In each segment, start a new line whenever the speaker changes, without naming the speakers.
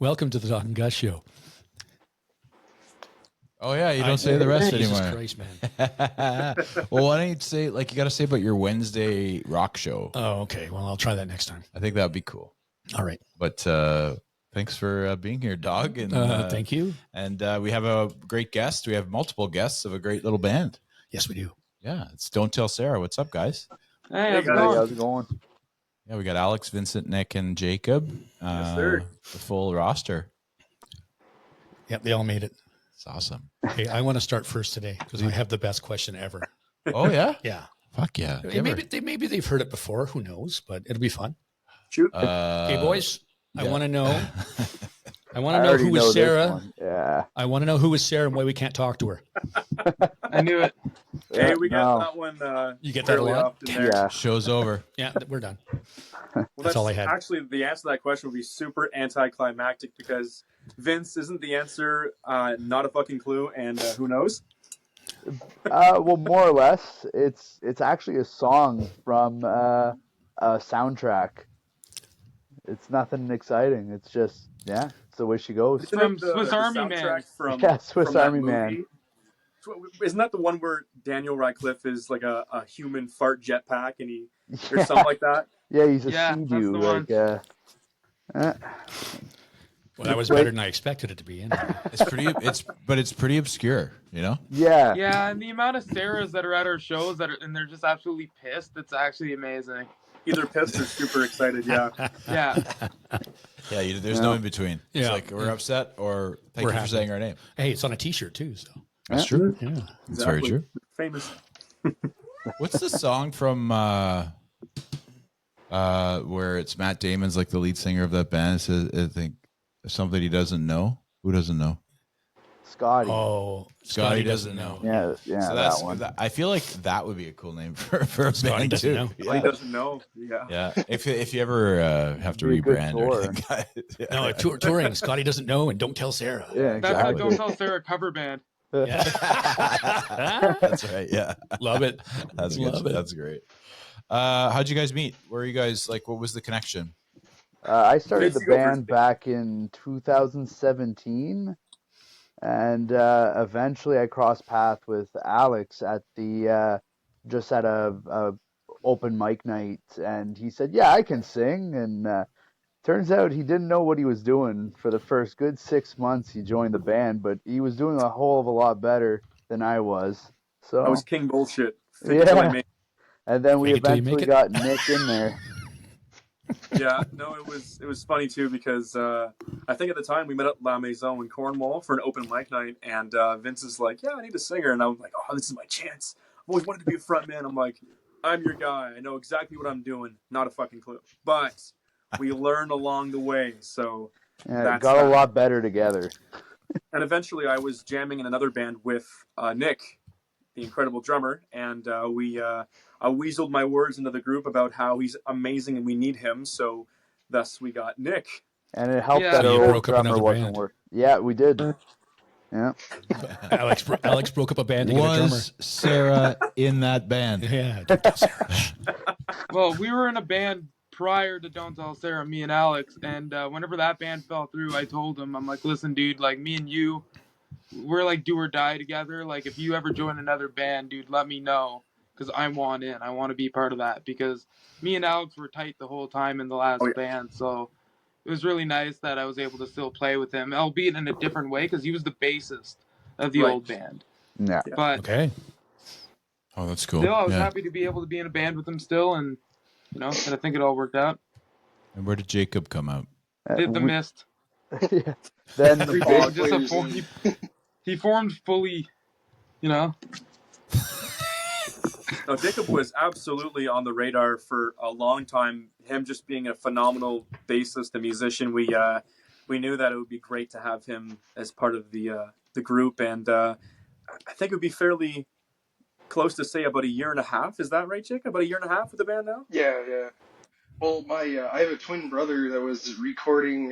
Welcome to the Doc and Gus Show.
Oh yeah, you don't say the rest
Jesus
anymore.
Christ, man.
Well, why don't you say, like, you got to say about your Wednesday rock show?
Oh, okay. Well, I'll try that next time.
I think that would be cool.
All right.
But thanks for being here, Dog. And
thank you.
And we have a great guest. We have multiple guests of a great little band.
Yes, we do.
Yeah, it's Don't Tell Sarah. What's up, guys?
Hey, how's it going?
Yeah, we got Alex, Vincent, Nick, and Jacob.
Yes, sir.
The full roster.
Yep, they all made it.
It's awesome.
Hey, I want to start first today because I have the best question ever.
Oh, yeah?
Yeah.
Fuck yeah.
Maybe they've heard it before. Who knows? But it'll be fun.
Shoot.
Okay, boys.
yeah.
I want to know. I want to know who is Sarah.
Yeah.
I want to know who is Sarah and why we can't talk to her.
I knew it.
Yeah,
Hey, we got that one.
You get that a
fairly
lot?
often there.
Yeah.
Show's over.
Yeah, we're done.
Well,
That's all I had.
Actually, the answer to that question would be super anticlimactic because Vince isn't the answer. Not a fucking clue, and who knows?
Well, more or less, it's actually a song from a soundtrack. It's nothing exciting. It's just, it's the way she goes.
Isn't
From
it the
Swiss Army
soundtrack
Man.
From,
Yeah, Swiss
from that
Army
movie?
Man.
Isn't that the one where Daniel Radcliffe is like a human fart jetpack and he or
Yeah.
something like that?
Yeah, he's a
Yeah,
sea
that's
Jew.
the one.
Well, that was better than I expected it to be. Anyway.
It's pretty obscure, you know?
Yeah.
Yeah, and the amount of Sarahs that are at our shows and they're just absolutely pissed. It's actually amazing.
Either pissed or super excited. Yeah.
Yeah.
Yeah, there's no in between. It's
Yeah.
like we're upset or thank
We're
you
happy.
for saying our name.
Hey, it's on a T-shirt too. So
That's true.
yeah.
That's very
Exactly.
true.
Famous.
What's the song from where it's Matt Damon's like the lead singer of that band? It says, I think something he doesn't know. Who doesn't know?
Scotty.
Oh,
Scotty doesn't know.
Yeah,
So
that one.
I feel like that would be a cool name for a
Scotty
band
doesn't
too.
know.
Oh, he doesn't know. Yeah.
Yeah. If you ever have to
Be a good
rebrand or
tour.
anything, guys. Yeah.
No, touring. Scotty doesn't know, and don't tell Sarah.
Yeah,
That's
exactly.
the Don't Tell Sarah cover band.
Yeah.
That's right. Yeah.
Love it.
That's
Love
good.
it.
That's great. How'd you guys meet? Where are you guys, like, what was the connection?
I started
Vince,
the
you go first.
band back in 2017, and eventually I crossed paths with Alex at the just at a open mic night, and he said, "Yeah, I can sing." And turns out he didn't know what he was doing for the first good 6 months he joined the band, but he was doing a whole of a lot better than I was. So
I was king bullshit.
Yeah. and then we
Fake it till you make
eventually
it.
got Nick in there.
Yeah, no, it was funny too because I think at the time we met at La Maison in Cornwall for an open mic night, and Vince is like, "Yeah, I need a singer," and I'm like, "Oh, this is my chance. I've always wanted to be a front man." I'm like, "I'm your guy. I know exactly what I'm doing. Not a fucking clue." But we learned along the way, so
Yeah, it
That's
got a
that.
lot better together.
and eventually I was jamming in another band with Nick, the incredible drummer, and I weaseled my words into the group about how he's amazing and we need him, so thus we got Nick.
And it helped
Yeah.
that
So
you
our old
broke up
drummer
another
wasn't
band.
working. Yeah, we did. Yeah.
Alex broke up a band to get a drummer.
Was Sarah in that band?
Yeah. Don't tell Sarah.
Well, we were in a band prior to Don't Tell Sarah, me and Alex, and whenever that band fell through, I told him, I'm like, "Listen, dude, like me and you, we're like do or die together. Like if you ever join another band, dude, let me know because I want in. I want to be part of that because me and Alex were tight the whole time in the last
Oh, yeah.
band, so it was really nice that I was able to still play with him, albeit in a different way because he was the bassist of the
Right.
old band.
Yeah.
But
Okay.
Oh, that's cool.
still, I was
Yeah.
happy to be able to be in a band with him still, and and I think it all worked out.
And where did Jacob come out?
Did the
We-
mist.
yeah. Then the
Everything
fog-
just a form, he formed fully,
No, Jacob was absolutely on the radar for a long time. Him just being a phenomenal bassist and musician, we knew that it would be great to have him as part of the group, and I think it would be fairly close to say about a year and a half. Is that right, Jacob? About a year and a half with the band now?
Yeah. Well, I have a twin brother that was recording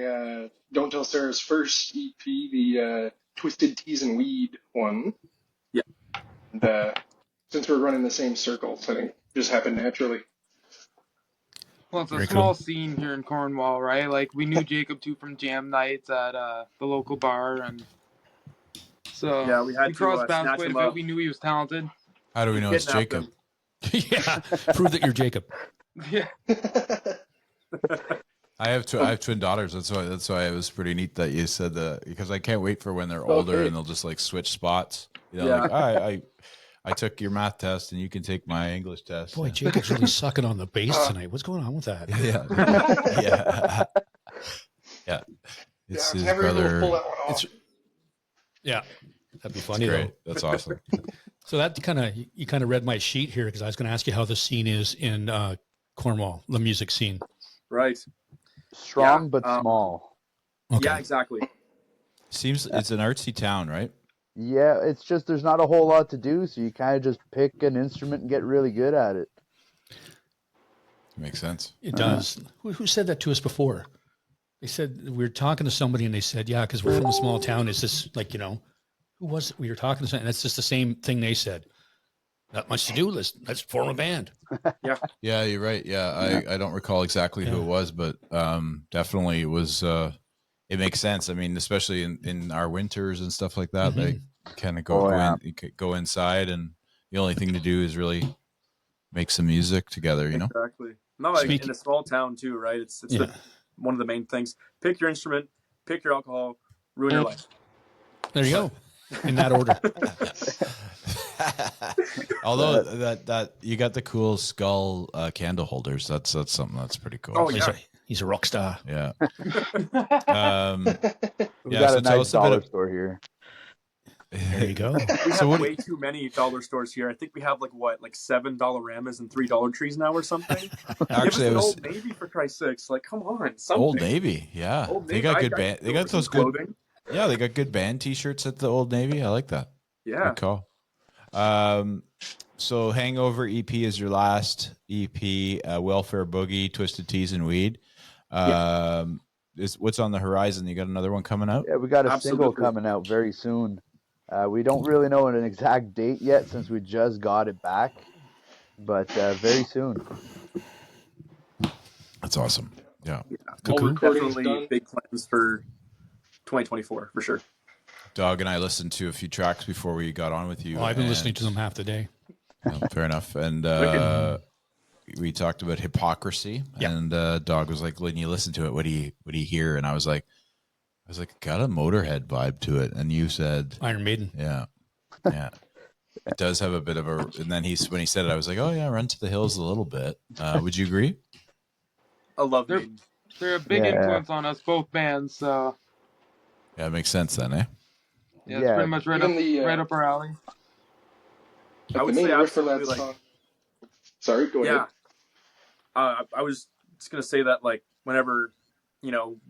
Don't Tell Sarah's first EP, the Twisted Teas and Weed one.
Yeah.
And since we're running the same circles, I think it just happened naturally.
Well, it's a
Very
small
cool.
scene here in Cornwall, right? Like, we knew Jacob too from jam nights at the local bar, and so
Yeah, we
we
had to
crossed paths
snatch
quite a
him
bit.
up.
We knew he was talented.
How do we
We
know it's
kidnapped
Jacob?
him.
Yeah. Prove that you're Jacob.
Yeah.
I have twin daughters. That's why it was pretty neat that you said that, because I can't wait for when they're older
Okay.
and they'll just like switch spots. You know,
Yeah.
like I took your math test and you can take my English test.
Boy, Jacob's really sucking on the bass tonight. What's going on with that?
Yeah. Yeah. Yeah. It's his
never able to
brother.
pull that one off.
Yeah. That'd be
It's
funny, though.
great. That's awesome.
So that you kind of read my sheet here, because I was going to ask you how the scene is in Cornwall, the music scene.
Right.
Strong
Yeah,
but small.
Okay.
Yeah, exactly.
Seems it's an artsy town, right?
Yeah, it's just there's not a whole lot to do, so you kind of just pick an instrument and get really good at it.
Makes sense.
It does. Who said that to us before? They said, we were talking to somebody and they said, yeah, because we're from a small town. Is this like, who was it? We were talking to somebody, and that's just the same thing they said. Not much to do. Let's form a band.
Yeah, you're right. Yeah, I don't recall exactly who it was, but definitely it was. It makes sense. I mean, especially in our winters and stuff like that, like kind of go inside, and the only thing to do is really make some music together.
Exactly. No, like in a small town too, right? It's one of the main things. Pick your instrument, pick your alcohol, ruin your life.
There you go. In that order.
Although that you got the cool skull candle holders. That's something that's pretty cool.
Oh yeah.
He's a rock star.
Yeah.
We've got a nice dollar store here.
There you go.
We have way too many dollar stores here. I think we have like $7 Ramas and $3 trees now or something.
Actually,
it was Old Navy for Christ's sakes. Like, come on, something.
Old Navy. Yeah,
Old
they
Navy.
got good band. They got those good.
Clothing.
Yeah, they got good band T-shirts at the Old Navy. I like that.
Yeah.
Good call. So Hangover EP is your last EP. Welfare Boogie, Twisted Teas and Weed. What's on the horizon? You got another one coming out?
Yeah, we got a single coming out very soon. We don't really know an exact date yet since we just got it back, but very soon.
That's awesome. Yeah.
Definitely big plans for 2024 for sure.
Dog and I listened to a few tracks before we got on with you.
Well, I've been listening to them half the day.
Fair enough. And we talked about hypocrisy, and Dog was like, when you listen to it, what do you hear? And I was like, got a Motorhead vibe to it. And you said
Iron Maiden.
Yeah. It does have a bit of a, and then when he said it, I was like, oh yeah, Run to the Hills a little bit. Would you agree?
I love
They're a big influence on us, both bands. So
yeah, it makes sense then, eh?
Yeah, it's pretty much right up our alley.
I would say absolutely. Like,
sorry, go ahead.
I was just gonna say that, like, whenever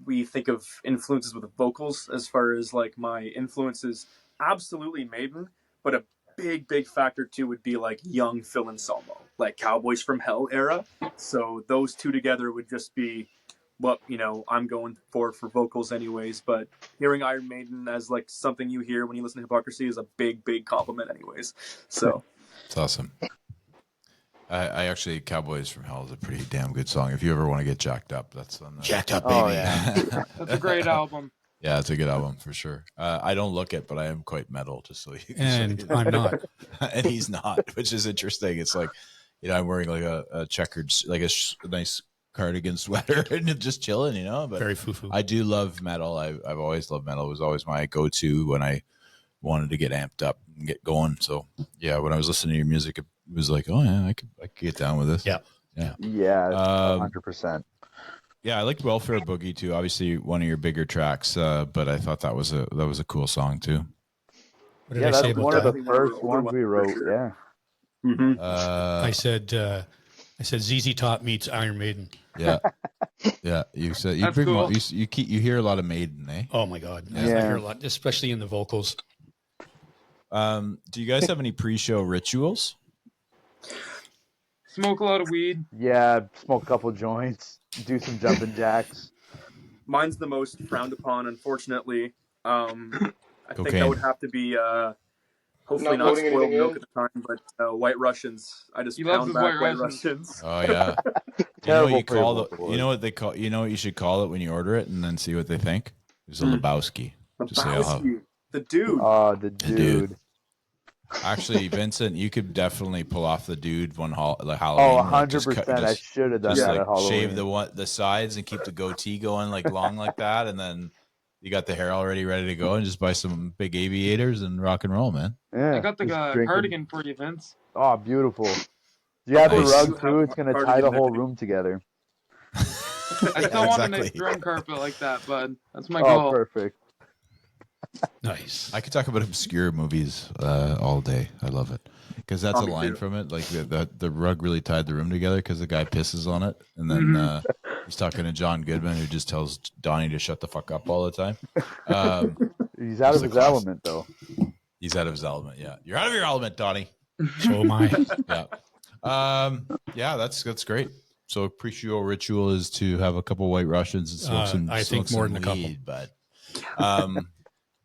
we think of influences with the vocals, as far as like my influences, absolutely Maiden, but a big factor too would be like young Phil Anselmo, like Cowboys from Hell era. So those two together would just be what I'm going for vocals anyways. But hearing Iron Maiden as like something you hear when you listen to Hypocrisy is a big compliment anyways. So
it's awesome. I actually, Cowboys from Hell is a pretty damn good song. If you ever want to get jacked up, that's on the
Jacked Up, baby.
Oh, yeah.
That's a great album.
Yeah, it's a good album for sure. I don't look it, but I am quite metal, just so you.
And I'm not.
And he's not, which is interesting. It's like, I'm wearing like a checkered, like a nice cardigan sweater and just chilling, But
Very foo-foo.
I do love metal. I've always loved metal. It was always my go-to when I wanted to get amped up and get going. So yeah, when I was listening to your music, it was like, oh yeah, I could get down with this.
Yeah.
100%.
Yeah, I liked Welfare Boogie too. Obviously, one of your bigger tracks, but I thought that was a cool song too.
What did I say about
one
that?
of the first ones we wrote. Yeah.
Mm-hmm.
I said ZZ Top meets Iron Maiden.
Yeah. You said you
That's
bring
cool.
you hear a lot of Maiden, eh?
Oh my God.
Yeah.
I hear a lot, especially in the vocals.
Do you guys have any pre-show rituals?
Smoke a lot of weed.
Yeah, smoke a couple joints, do some jumping jacks.
Mine's the most frowned upon, unfortunately. I think
Cocaine.
that would have to be hopefully
Not
not
voting
spoiled
anything
milk
in?
at the time, but White Russians. I just
He loves
pound
his
back
White
White Russians.
Oh yeah.
Terrible
you
for your
call
vocal
the, you know what they call, you know what you should call it when you order it, and then see what they think. There's a Lebowski. Just say,
Lebowski, the dude.
Oh, the
dude.
dude.
Actually, Vincent, you could definitely pull off the dude one
Oh,
Halloween.
100%. I should have done
just
that
like
at Halloween.
shave the sides and keep the goatee going like long like that, and then you got the hair already ready to go, and just buy some big aviators and rock and roll, man.
Yeah,
I got the
just drinking.
cardigan for you, Vince.
Oh, beautiful. Do you have
Nice.
the rug too? It's gonna tie the whole room together.
I still want a nice drum carpet like that, bud. That's my goal.
Oh, perfect.
Nice.
I could talk about obscure movies all day. I love it because that's a
Me
line
too.
from it. Like the rug really tied the room together because the guy pisses on it, and then he's talking to John Goodman, who just tells Donnie to shut the fuck up all the time.
He's out of his element, though.
He's out of his element. Yeah, you're out of your element, Donnie.
So am I.
Yeah, that's great. So pre-show ritual is to have a couple White Russians and smoke some.
I think more than a couple.
But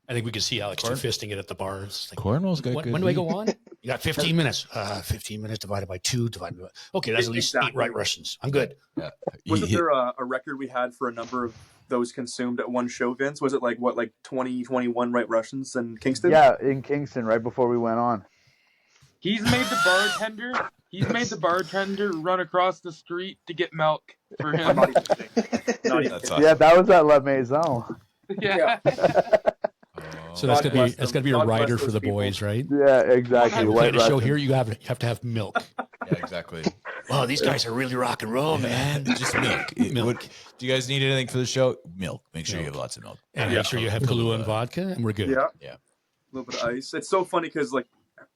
I think we could see Alex two-fisting it at the bar. It's like,
Cornwall's got good.
when do I go on? You got 15 minutes. 15 minutes divided by 2 divided by... Okay, that's at least 8 White Russians. I'm good.
Yeah.
Wasn't there a record we had for a number of those consumed at one show, Vince? Was it like 20, 21 White Russians in Kingston?
Yeah, in Kingston, right before we went on.
He's made the bartender. He's made the bartender run across the street to get milk for him.
Not even kidding. Not even
That's
kidding.
Yeah, that was at La Maison.
Yeah.
So that's
God
gonna
bless
be
them.
a
God bless
rider for
those
the
people.
boys, right?
Yeah, exactly.
You
White
play the show
Russian.
here, you have to have milk.
Yeah, exactly.
Oh, these guys are really rock and roll, man.
Just milk.
Milk.
Do you guys need anything for the show? Milk. Make sure you have lots of milk.
And make sure you have Kahlua and vodka, and we're good.
Yeah.
Yeah.
A little bit of ice. It's so funny because like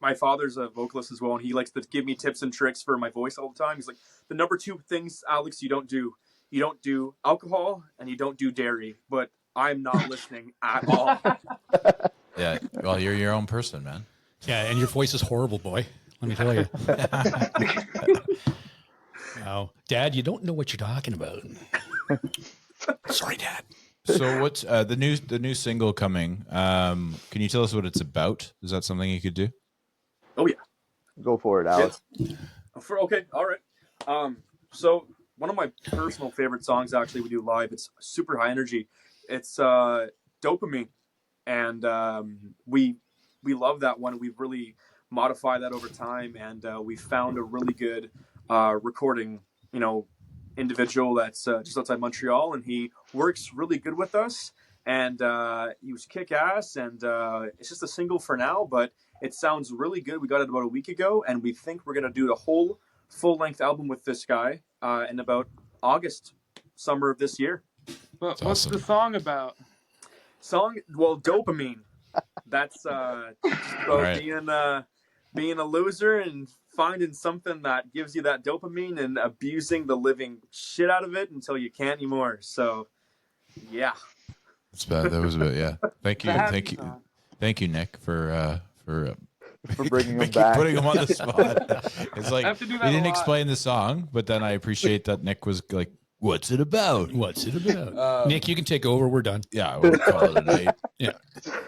my father's a vocalist as well, and he likes to give me tips and tricks for my voice all the time. He's like, the number 2 things, Alex, you don't do alcohol and you don't do dairy. But I'm not listening at all.
Yeah. Well, you're your own person, man.
Yeah, and your voice is horrible, boy. Let me tell you. Wow. Dad, you don't know what you're talking about. Sorry, Dad.
So what's the new single coming? Can you tell us what it's about? Is that something you could do?
Oh yeah.
Go for it, Alex.
Okay, all right. So one of my personal favorite songs actually we do live. It's super high energy. It's Dopamine, and we love that one. We've really modified that over time, and we found a really good recording, individual that's just outside Montreal, and he works really good with us, and he was kick-ass, and it's just a single for now, but it sounds really good. We got it about a week ago, and we think we're going to do the whole full-length album with this guy in about summer of this year.
But what's the song about?
Dopamine. That's just about being a loser and finding something that gives you that dopamine and abusing the living shit out of it until you can't anymore. So, yeah.
That's bad. That was a bit. Yeah. Thank you.
Song.
Thank you, Nick, for
bringing him back.
putting him on the spot. It's like
I have to do
he
that a
didn't
lot.
explain the song, but then I appreciate that Nick was like, "What's it about?
What's it about?" Nick, you can take over. We're done.
Yeah, we'll call it a night.
Yeah,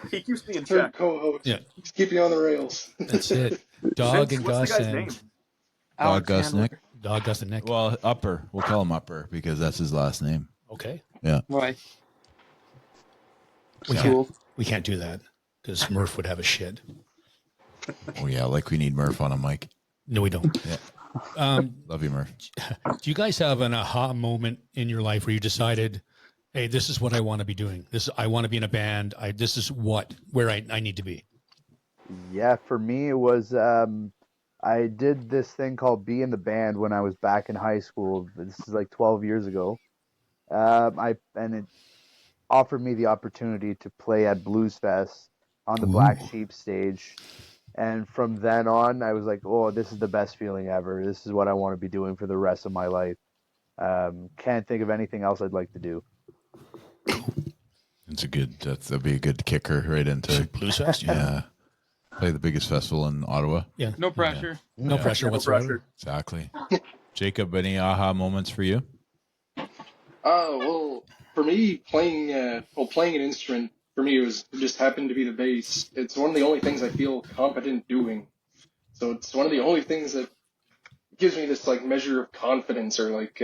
He keeps me in
Third
check.
co-host.
Yeah.
Keeps keep you on the rails.
that's it. Dog
Vince,
and
what's
Gus
the guy's name?
and
Dog Gus
Handler.
Nick.
Dog Gus and Nick.
Well, Upper. We'll call him Upper because that's his last name.
Okay,
Why?
we can't do that because Murph would have a shit.
Oh yeah, like we need Murph on a mic.
No, we don't.
Yeah. Love you, Murph.
Do you guys have an aha moment in your life where you decided, hey, this is what I want to be doing? I want to be in a band. This is where I need to be.
Yeah, for me it was I did this thing called Be in the Band when I was back in high school. This is like 12 years ago. And it offered me the opportunity to play at Blues Fest on the Black Sheep stage. And from then on, I was like, oh, this is the best feeling ever. This is what I want to be doing for the rest of my life. Can't think of anything else I'd like to do.
That'd be a good kicker right into
Blues Fest.
yeah. Play the biggest festival in Ottawa.
Yeah.
No pressure.
No pressure whatsoever.
pressure.
Exactly. Jacob, any aha moments for you?
Well, for me, playing an instrument, for me, it just happened to be the bass. It's one of the only things I feel competent doing. So it's one of the only things that gives me this like measure of confidence or like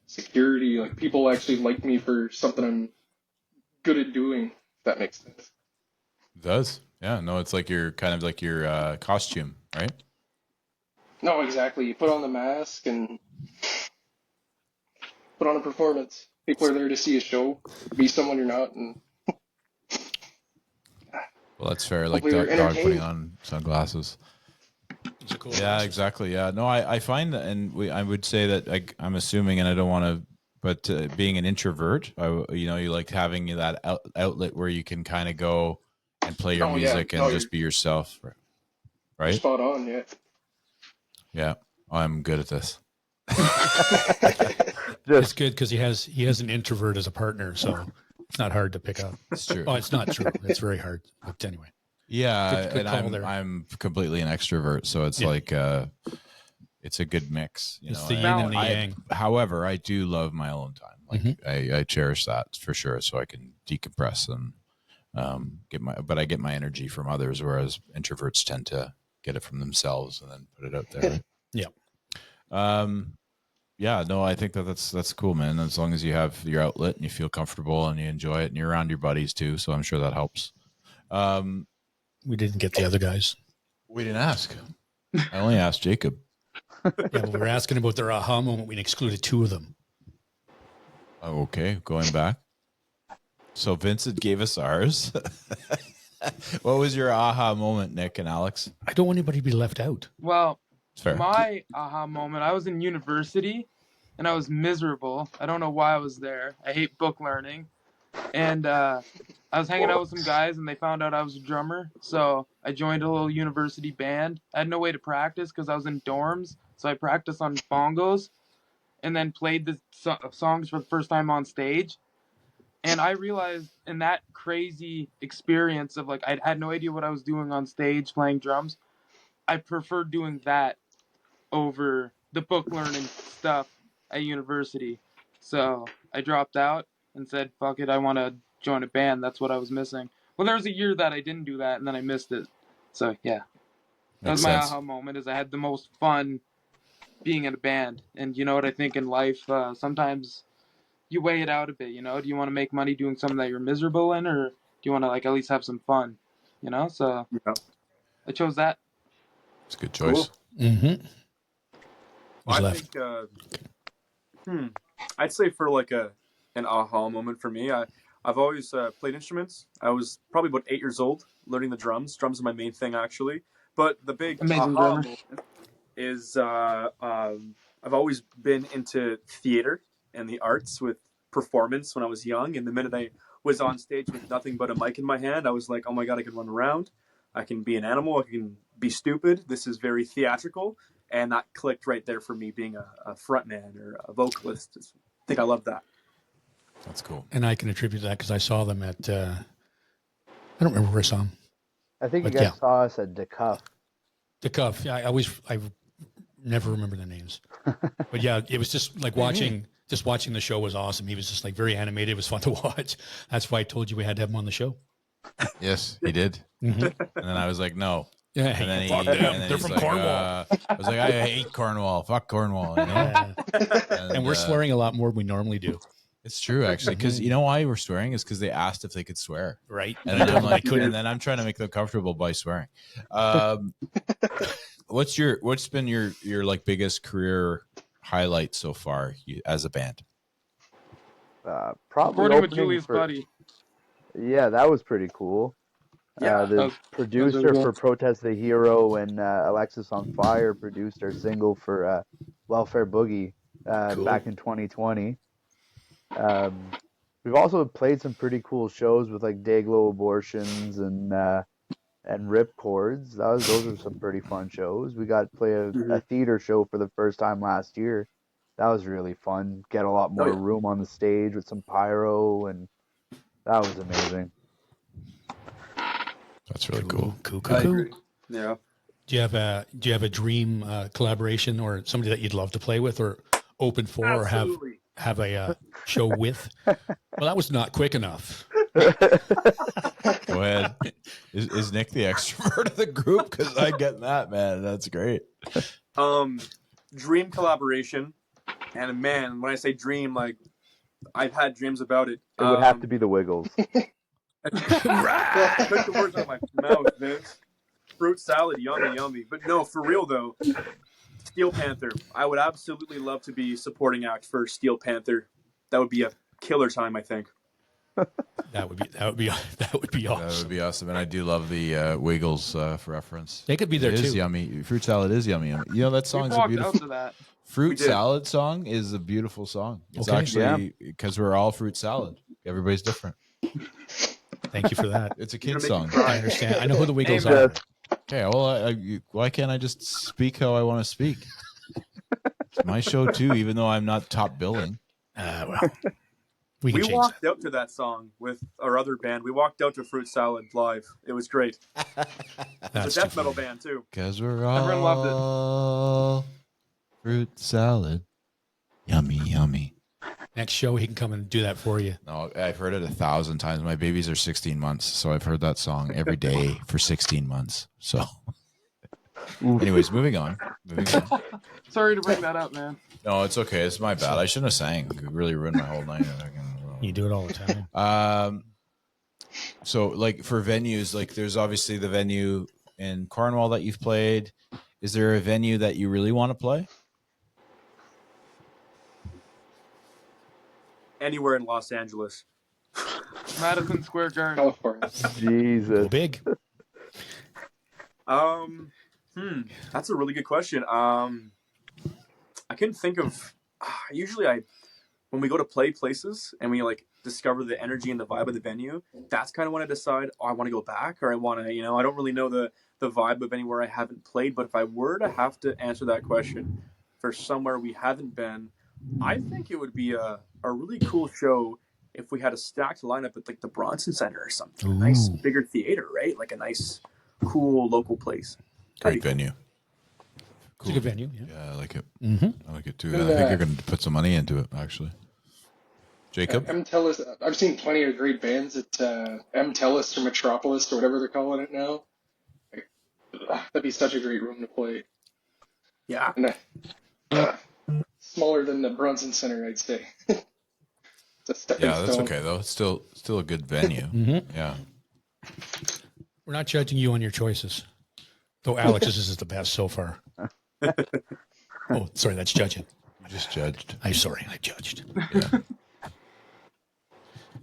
security. Like people actually like me for something I'm good at doing. If that makes sense.
It does. Yeah. No, it's like your kind of like your costume, right?
No, exactly. You put on the mask and put on a performance. People are there to see a show, be someone you're not, and
Well, that's fair. Like
hopefully they're
dog putting
entertained.
on sunglasses.
It's a cool
Yeah,
process.
exactly. Yeah. No, I find that, and I would say that I'm assuming, and I don't want to, but being an introvert, you know, you like having that outlet where you can kind of go and play your
Oh, yeah.
music and
No,
just be yourself.
you're
Right?
spot on. Yeah.
Yeah. I'm good at this.
It's good because he has an introvert as a partner, so it's not hard to pick up.
It's true.
Oh, it's not true. It's very hard. But anyway,
Yeah,
good call
and
there.
I'm completely an extrovert, so it's
Yeah.
like it's a good mix. You
it's
know,
the yin
and
and the yang.
however, I do love my alone time. Like
Mhm.
I cherish that for sure, so I can decompress and but I get my energy from others, whereas introverts tend to get it from themselves and then put it out there. Right?
Yeah.
Yeah, no, I think that's cool, man. As long as you have your outlet and you feel comfortable and you enjoy it and you're around your buddies too, so I'm sure that helps.
We didn't get the other guys.
We didn't ask. I only asked Jacob.
Yeah, but we were asking about their aha moment. We excluded two of them.
Oh, okay, going back. So Vincent gave us ours. What was your aha moment, Nick and Alex?
I don't want anybody to be left out.
Well,
It's fair.
my aha moment, I was in university and I was miserable. I don't know why I was there. I hate book learning. And I was hanging out with some guys and they found out I was a drummer. So I joined a little university band. I had no way to practice because I was in dorms. So I practiced on bongos and then played the songs for the first time on stage. And I realized in that crazy experience of like, I had no idea what I was doing on stage playing drums. I preferred doing that over the book learning stuff at university. So I dropped out and said, fuck it, I want to join a band. That's what I was missing. Well, there was a year that I didn't do that and then I missed it. So yeah, that was my aha moment is I had the most fun being in a band. And you know what I think in life, sometimes you weigh it out a bit, you know? Do you want to make money doing something that you're miserable in or do you want to like at least have some fun, you know? So
Yeah.
I chose that.
It's a good choice.
Cool.
Mm-hmm. Who's
I
left?
think I'd say for like an aha moment for me, I've always played instruments. I was probably about 8 years old learning the drums. Drums are my main thing actually. But the big
Amazing
aha
drummer.
moment is I've always been into theater and the arts with performance when I was young. And the minute I was on stage with nothing but a mic in my hand, I was like, oh my God, I can run around. I can be an animal. I can be stupid. This is very theatrical. And that clicked right there for me being a frontman or a vocalist. I think I love that.
That's cool.
And I can attribute that because I saw them at, I don't remember where I saw them.
I think you
But
guys
yeah.
saw us at the Cuff.
The Cuff. Yeah, I never remember the names. But yeah, it was just like watching the show was awesome. He was just like very animated. It was fun to watch. That's why I told you we had to have him on the show.
Yes, he did.
Mm-hmm.
And then I was like, no.
Yeah,
And then,
fuck them.
and then
They're
he's
from
like,
Cornwall.
I was like, I hate Cornwall. Fuck Cornwall. You know?
Yeah. And we're swearing a lot more than we normally do.
It's true, actually, because you know why we're swearing is because they asked if they could swear,
Right?
and then I'm like, and then I'm trying to make them comfortable by swearing. What's been your like biggest career highlight so far as a band?
Probably
Recording with
opening
Julius
for,
Buddy.
Yeah, that was pretty cool.
Yeah.
The producer for Protest the Hero and Alexis on Fire produced our single for Welfare Boogie
Cool.
back in 2020. We've also played some pretty cool shows with like Dayglow Abortions and Ripcords. Those are some pretty fun shows. We got to play a theater show for the first time last year. That was really fun. Get a lot more room on the stage with some pyro, and that was amazing.
That's really cool.
Cool.
I agree. Yeah.
Do you have a dream collaboration or somebody that you'd love to play with or open for
Absolutely.
or have a show with? Well, that was not quick enough.
Go ahead. Is Nick the extrovert of the group? Because I get that, man. That's great.
dream collaboration, and man, when I say dream, like I've had dreams about it.
It would have to be the Wiggles.
Took the words out of my mouth, Vince. Fruit salad, yummy, yummy. But no, for real though, Steel Panther. I would absolutely love to be supporting act for Steel Panther. That would be a killer time, I think.
That would be awesome.
That would be awesome. And I do love the Wiggles for reference.
They could be there
It
too.
is yummy. Fruit salad is yummy. You know that song's
We
a
walked
beautiful
out to that.
fruit salad song is a beautiful song. It's
Okay.
actually because we're all fruit salad. Everybody's different.
Thank you for that.
It's a kid song.
I understand. I know who the Wiggles
Amen.
are.
Okay, well, why can't I just speak how I want to speak? It's my show too, even though I'm not top billing.
Well, we can
We
change
walked out to that song with our other band. We walked out to Fruit Salad live. It was great.
that.
It's
That's
a
too
death metal
funny.
band too.
Because we're
Everyone loved it.
all fruit salad. Yummy, yummy.
Next show, he can come and do that for you.
No, I've heard it 1,000 times. My babies are 16 months, so I've heard that song every day for 16 months. So, anyways, moving on.
Sorry to bring that up, man.
No, it's okay. It's my bad. I shouldn't have sang. It really ruined my whole night.
You do it all the time.
So like for venues, like there's obviously the venue in Cornwall that you've played. Is there a venue that you really want to play?
Anywhere in Los Angeles.
Madison Square Garden.
California.
Jesus.
Go big.
That's a really good question. I couldn't think of. Usually, when we go to play places and we like discover the energy and the vibe of the venue, that's kind of when I decide, I want to go back, or I want to, I don't really know the vibe of anywhere I haven't played. But if I were to have to answer that question for somewhere we haven't been, I think it would be a really cool show if we had a stacked lineup at like the Bronson Center or something. A nice bigger theater, right? Like a nice, cool local place.
Great venue.
It's a good venue. Yeah.
Yeah, I like it.
Mm-hmm.
I like it too. I think you're going to put some money into it, actually. Jacob?
MTELUS. I've seen plenty of great bands at MTELUS or Metropolis or whatever they're calling it now. That'd be such a great room to play.
Yeah.
And, smaller than the Bronson Center, I'd say. It's a stepping
Yeah, that's
stone.
okay though. It's still a good venue. Yeah.
We're not judging you on your choices, though Alex's is the best so far. Oh, sorry, that's judging.
You just judged.
I'm sorry, I judged.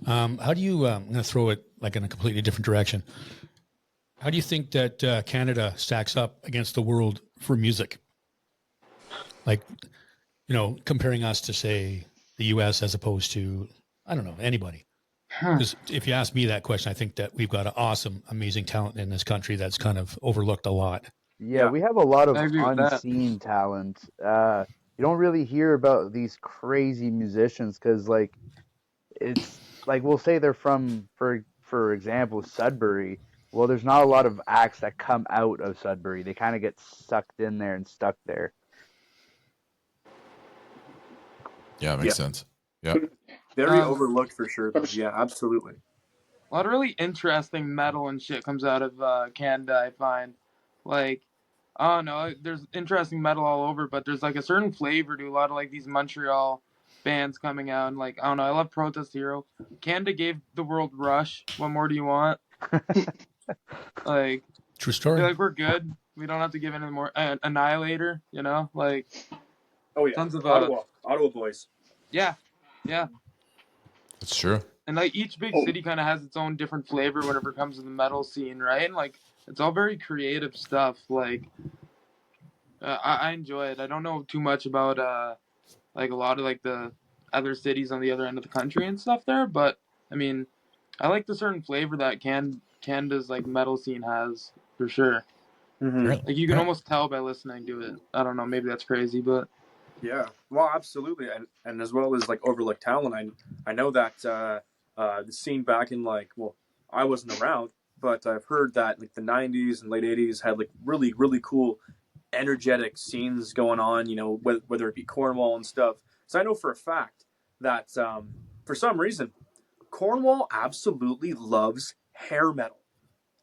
How do you? I'm going to throw it like in a completely different direction. How do you think that Canada stacks up against the world for music? Like, comparing us to say the U.S. as opposed to I don't know anybody. Because if you ask me that question, I think that we've got an awesome, amazing talent in this country that's kind of overlooked a lot.
Yeah, we have a lot of
I agree with that.
unseen talent. You don't really hear about these crazy musicians because, like, it's like we'll say they're from, for example, Sudbury. Well, there's not a lot of acts that come out of Sudbury. They kind of get sucked in there and stuck there.
Yeah, it makes sense. Yeah.
Very overlooked for sure. Though. Yeah, absolutely.
A lot of really interesting metal and shit comes out of Canada, I find. Like, I don't know, there's interesting metal all over, but there's like a certain flavor to a lot of like these Montreal bands coming out. And like, I don't know, I love Protest Hero. Canada gave the world Rush. What more do you want? Like,
True
I
story.
feel like we're good. We don't have to give any more. Annihilator, like,
Oh yeah,
tons of
Ottawa boys.
yeah.
That's true.
And like each big city kind of has its own different flavor whenever it comes to the metal scene, right? And like it's all very creative stuff. Like I enjoy it. I don't know too much about like a lot of like the other cities on the other end of the country and stuff there, but I mean, I like the certain flavor that Canada's like metal scene has for sure.
Mm-hmm.
Like you can almost tell by listening to it. I don't know, maybe that's crazy, but
Yeah, well, absolutely, and as well as like overlooked talent. I know that the scene back in I wasn't around, but I've heard that like the '90s and late '80s had like really really cool, energetic scenes going on. Whether it be Cornwall and stuff. So I know for a fact that for some reason, Cornwall absolutely loves hair metal.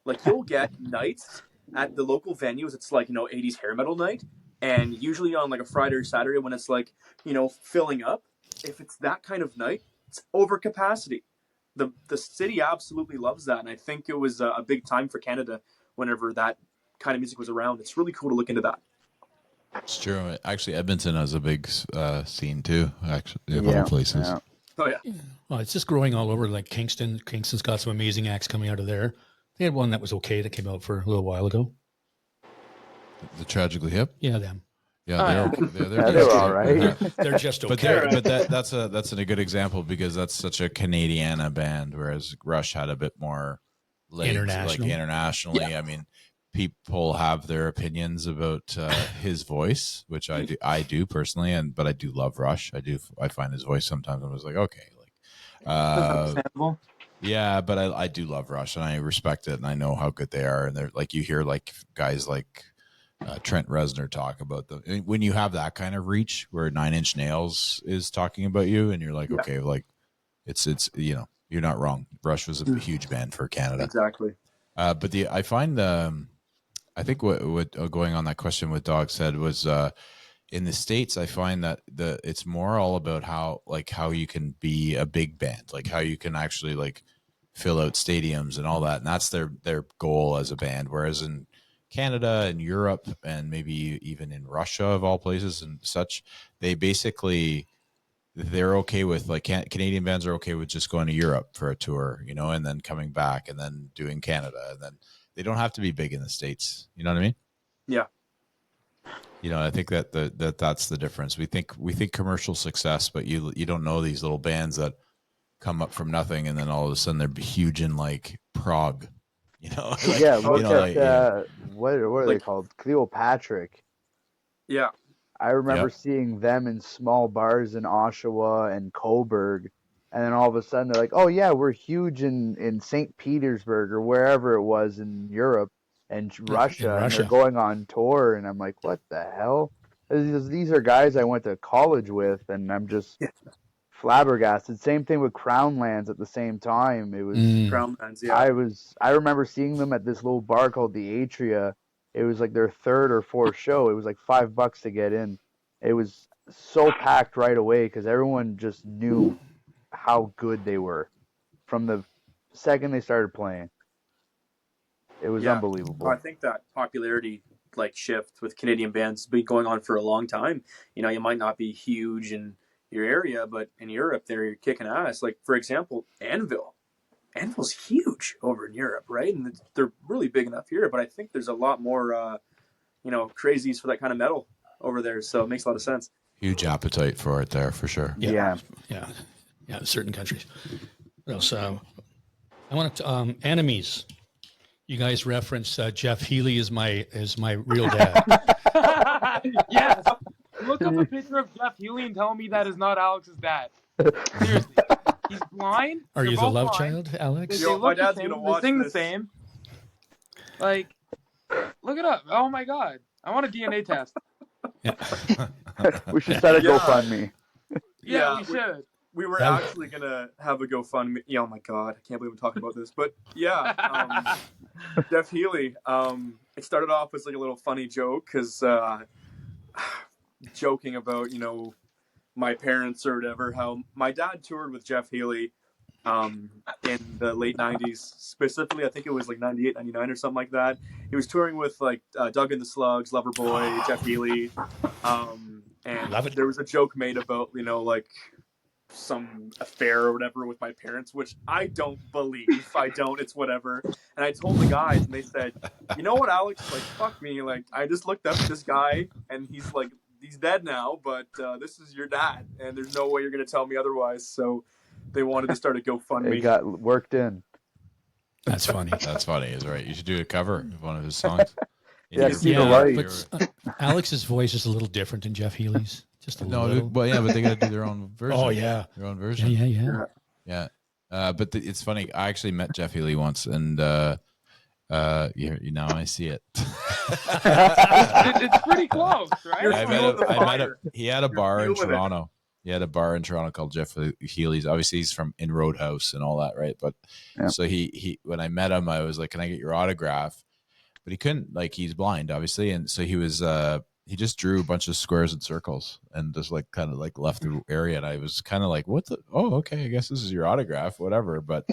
Like you'll get nights at the local venues. It's like 80s hair metal night. And usually on like a Friday or Saturday when it's like, filling up, if it's that kind of night, it's over capacity. The city absolutely loves that. And I think it was a big time for Canada whenever that kind of music was around. It's really cool to look into that.
It's true. Actually, Edmonton has a big scene too. Actually, of all places.
Yeah.
Oh yeah.
Well, it's just growing all over. Like Kingston. Kingston's got some amazing acts coming out of there. They had one that was okay that came out for a little while ago.
The Tragically Hip.
Yeah, them.
Yeah,
they're all right.
They're just okay.
But that's a good example because that's such a Canadiana band, whereas Rush had a bit more legs,
International.
like internationally.
Yeah.
I mean, people have their opinions about his voice, which I do personally, but I do love Rush. I find his voice sometimes I was like, okay,
Understandable.
yeah, but I do love Rush and I respect it and I know how good they are, and they're like, you hear like guys like Trent Reznor talk about them. When you have that kind of reach where 9 Inch Nails is talking about you and you're like, okay, like it's you're not wrong. Rush was a huge band for Canada.
Exactly.
But I find I think what going on that question what Dog said was in the States, I find that it's more all about how you can be a big band, like how you can actually like fill out stadiums and all that. And that's their goal as a band. Whereas in Canada and Europe and maybe even in Russia of all places and such, they're okay with like Canadian bands are okay with just going to Europe for a tour, and then coming back and then doing Canada, and then they don't have to be big in the States. You know what I mean?
Yeah.
I think that's the difference. We think commercial success, but you don't know these little bands that come up from nothing and then all of a sudden they're huge in like Prague. Like,
yeah, look at what are they called? Cleopatra.
Yeah.
I remember seeing them in small bars in Oshawa and Coburg, and then all of a sudden they're like, "Oh yeah, we're huge in St. Petersburg or wherever it was in Europe and Russia, and they're going on tour." And I'm like, "What the hell?" These are guys I went to college with, and I'm just flabbergasted. Same thing with Crownlands at the same time. It was
Crownlands, yeah.
I remember seeing them at this little bar called the Atria. It was like their third or fourth show. It was like $5 to get in. It was so packed right away because everyone just knew how good they were from the second they started playing. It was unbelievable.
I think that popularity shift with Canadian bands has been going on for a long time. You might not be huge in your area, but in Europe they're kicking ass. Like for example, Anvil's huge over in Europe, right? And they're really big enough here, but I think there's a lot more crazies for that kind of metal over there, so it makes a lot of sense.
Huge appetite for it there for sure.
Yeah. Certain countries. What else? I want to Enemies. You guys reference Jeff Healy is my real dad.
Yes. Look up a picture of Jeff Healy and tell me that is not Alex's dad. Seriously. He's blind.
Are you the
both
love
blind.
child, Alex?
They
Yo,
look
my
the
dad's
same.
gonna
They
watch
sing the
this.
same. Like, look it up. Oh my god. I want a DNA test.
Yeah.
We should start a GoFundMe.
Yeah, we should.
We were actually gonna have a GoFundMe. Yeah, oh my god, I can't believe I'm talking about this. But yeah, Jeff Healy. It started off as like a little funny joke because joking about my parents or whatever. How my dad toured with Jeff Healy in the late 90s, specifically I think it was like 98, 99 or something like that. He was touring with like Doug and the Slugs, Loverboy, Jeff Healy, and there was a joke made about like some affair or whatever with my parents, which I don't believe. It's whatever. And I told the guys and they said, you know what, Alex, like fuck me, like I just looked up at this guy and he's dead now, but this is your dad and there's no way you're gonna tell me otherwise. So they wanted to start a GoFundMe.
It got worked in.
That's funny.
That's funny. Is right. You should do a cover of one of his songs.
But Alex's voice is a little different than Jeff Healy's. Just a little.
But they got to do their own version.
Oh yeah,
their own version.
Yeah.
But it's funny. I actually met Jeff Healy once, and now I see it.
It's pretty close, right?
I met him. He had a bar in Toronto. He had a bar in Toronto called Jeff Healy's. Obviously, he's in Roadhouse and all that, right? But so he when I met him, I was like, "Can I get your autograph?" But he couldn't. Like, he's blind, obviously, and so he was he just drew a bunch of squares and circles and just like kind of like left the area. And I was kind of like, what the, oh, okay. I guess this is your autograph, whatever. But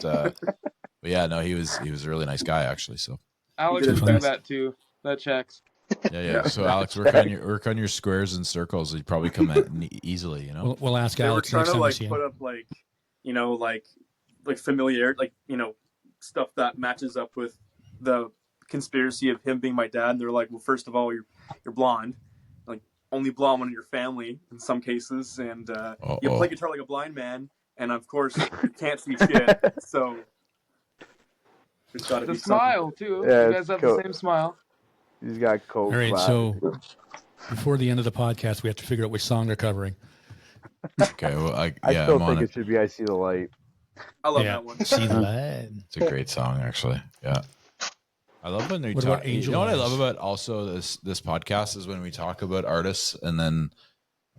yeah, no, he was a really nice guy actually. So
Alex
did
would
his
do
best.
that too. That checks.
yeah. So Alex, work on your squares and circles. You'd probably come in easily, you know?
We'll ask
They were
Alex
trying
next
to
time we
like
see him.
put up like, you know, like familiar, like, you know, stuff that matches up with the conspiracy of him being my dad. And they're like, well, first of all, you're blonde, like only blonde one in your family in some cases, and you play guitar like a blind man, and of course you can't see shit. So there's got to
The
be
smile too.
Yeah,
You guys have the same smile.
He's got coke.
All right,
glasses.
so before the end of the podcast, we have to figure out which song they're covering.
Okay. Well,
I
yeah,
still
I'm
think
on
it should be "I See the Light."
I love
Yeah,
that one.
see the light.
It's a great song, actually. Yeah. I love when they
What
talk.
about
You
Angel
know what I
Eyes?
love about also this podcast is when we talk about artists and then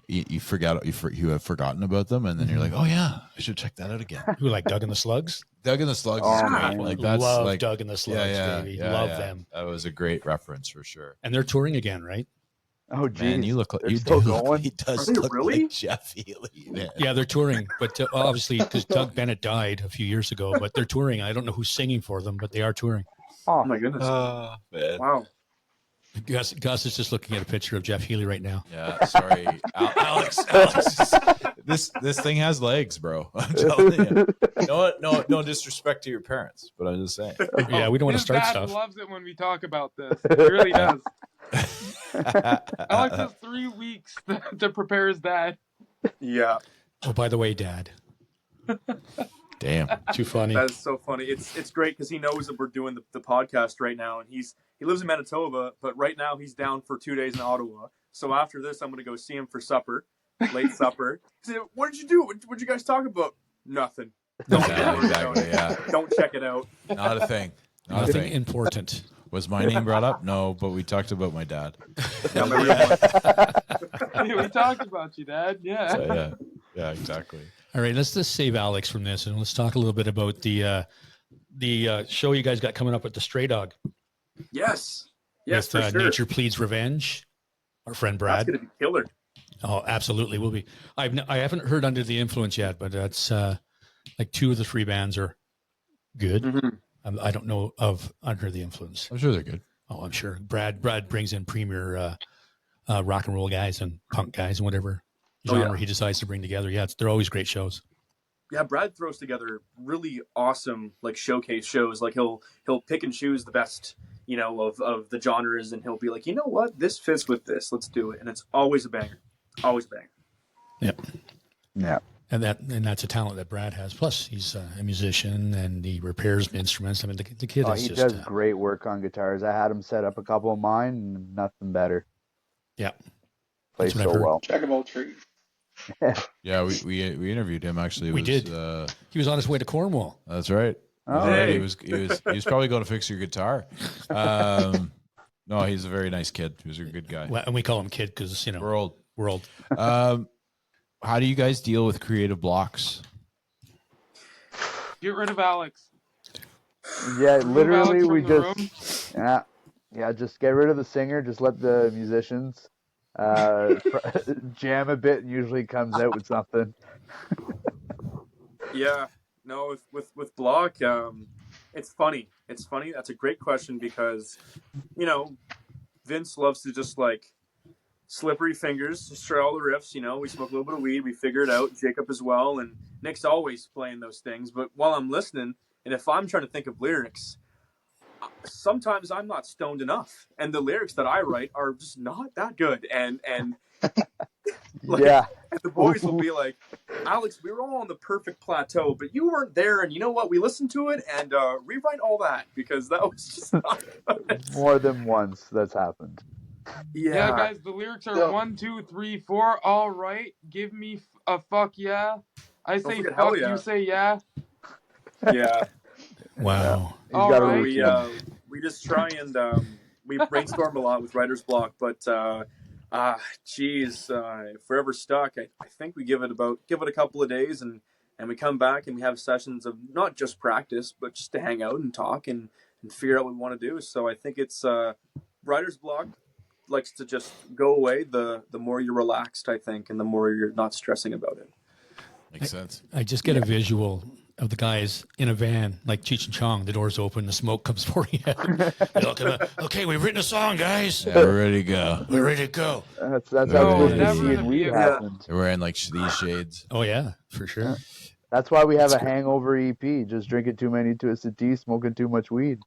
you forget you have forgotten about them and then you're like, oh yeah, I should check that out again.
Who, like Doug and the Slugs?
Doug and the Slugs
Oh,
is great.
man.
Like that's
Love
like
Doug and the Slugs, baby. Love them.
That was a great reference for sure.
And they're touring again, right?
Oh, geez.
Man, you look like
They're
you
still
do look,
going?
he does
Are they
look
really?
like Jeff Healy. Man.
Yeah, they're touring, but obviously because Doug Bennett died a few years ago, but they're touring. I don't know who's singing for them, but they are touring.
Oh my goodness!
Man.
Wow.
Gus is just looking at a picture of Jeff Healy right now.
Yeah, sorry, Alex. This thing has legs, bro. I'm telling you. No disrespect to your parents, but I'm just saying.
Yeah, we don't want to
His
start
dad
stuff.
loves it when we talk about this. He really does. Alex has 3 weeks to prepare his dad.
Yeah,
Oh, by the way, Dad.
Damn.
Too funny.
that is so funny. It's great because he knows that we're doing the podcast right now, and he lives in Manitoba, but right now he's down for 2 days in Ottawa. So after this, I'm going to go see him for supper, late supper. He said, "What did you do? What'd you guys talk about?" Nothing. Don't
Yeah, exactly. Yeah,
Don't check it out.
not a thing. Not a
Nothing
thing.
important.
Was my name brought up? No, but we talked about my dad.
Yeah, my real one.
Yeah, we talked about you, Dad. Yeah.
So, yeah, exactly.
All right, let's just save Alex from this, and let's talk a little bit about the show you guys got coming up with the Stray Dog.
Yes, yes,
with,
for sure.
Nature Pleads Revenge. Our friend
That's
Brad.
going to be killer.
Oh, absolutely, will be. I haven't heard Under the Influence yet, but that's like 2 of the 3 bands are good.
Mm-hmm.
I don't know of Under the Influence.
I'm sure they're good.
Oh, I'm sure. Brad brings in premier rock and roll guys and punk guys and whatever genre he decides to bring together. Yeah, they're always great shows.
Yeah, Brad throws together really awesome like showcase shows. Like he'll pick and choose the best, you know, of the genres, and he'll be like, you know what, this fits with this. Let's do it, and it's always a banger. Always a banger.
Yep.
Yeah.
And that's a talent that Brad has. Plus, he's a musician and he repairs instruments. I mean, the kid is
He
just
does great work on guitars. I had him set up a couple of mine, and nothing better.
yeah.
Plays
That's what I've
so
heard.
well.
Jack of all trades.
Yeah, we interviewed him actually.
We did. He was on his way to Cornwall.
That's right.
Oh,
Hey.
He was probably going to fix your guitar. No, he's a very nice kid. He was a good guy.
Well, and we call him kid because
We're old.
we're old.
How do you guys deal with creative blocks?
Get rid of Alex.
Yeah,
Remove
literally,
Alex
we
from the room.
just just get rid of the singer. Just let the musicians jam a bit, and usually comes out with something.
Yeah, no, with Block, it's funny. It's funny. That's a great question because, you know, Vince loves to just like slippery fingers, just try all the riffs. You know, we smoke a little bit of weed, we figure it out. Jacob as well, and Nick's always playing those things. But while I'm listening, and if I'm trying to think of lyrics, sometimes I'm not stoned enough, and the lyrics that I write are just not that good. And like,
Yeah,
and the boys will be like, Alex, we were all on the perfect plateau, but you weren't there, and you know what? We listened to it and rewrite all that because that was just not good.
more than once that's happened.
Yeah, guys, the lyrics are 1, 2, 3, 4. All right, give me a fuck yeah. I say
forget
fuck,
hell yeah.
you say yeah.
Yeah.
Wow.
He's
All
got a
right.
routine.
We just try and we brainstorm a lot with writer's block, but if we're ever stuck, I think we give it a couple of days and we come back and we have sessions of not just practice but just to hang out and talk and figure out what we want to do. So I think it's writer's block likes to just go away, the more you're relaxed, I think, and the more you're not stressing about it.
Makes sense.
I just get a visual of the guys in a van, like Cheech and Chong. The doors open, the smoke comes pouring out. They all come out, okay, we've written a song, guys.
Yeah, we're ready to go.
We're ready to go.
That's how
No,
Twisted
never
Tea
in a
and Weed
vehicle.
happened.
They're wearing like these shades.
Oh yeah, for sure.
That's why we have
That's
a hangover EP. Just drinking too many Twisted Tea, smoking too much weed.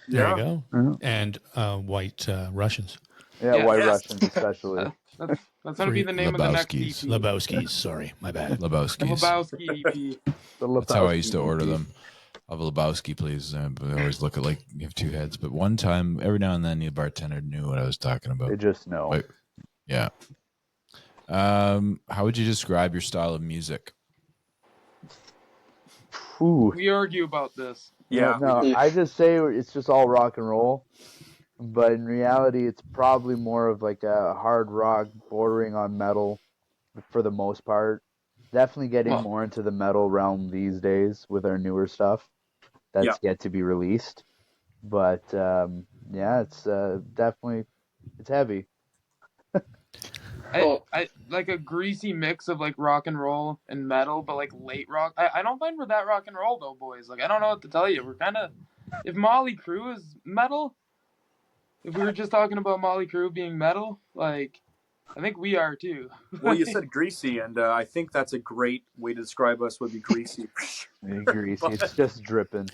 There you go.
Mhm.
And white Russians.
Yeah,
Yeah.
White
Yes.
Russians especially.
That's gonna be the name of the next
Lebowski's.
EP.
Lebowski's. Sorry, my bad.
The
Lebowski's.
Lebowski EP.
That's how I used to
Lebowski
order
EP.
them. I'll have a Lebowski, please. But I always look at like you have two heads. But one time, every now and then, the bartender knew what I was talking
They
about.
just know.
Wait. Yeah. How would you describe your style of music?
Ooh.
We argue about this.
Yeah.
No, I just say it's just all rock and roll. But in reality, it's probably more of like a hard rock bordering on metal for the most part. Definitely getting
Well-
more into the metal realm these days with our newer stuff that's yet to be released. But yeah, it's definitely it's heavy.
I like a greasy mix of like rock and roll and metal, but like late rock. I don't find we're that rock and roll though, boys. Like I don't know what to tell you. We're kind of, if Motley Crue is metal, if we were just talking about Motley Crue being metal, like I think we are too.
Well, you said greasy, and I think that's a great way to describe us. Would be greasy,
Greasy. It's just dripping.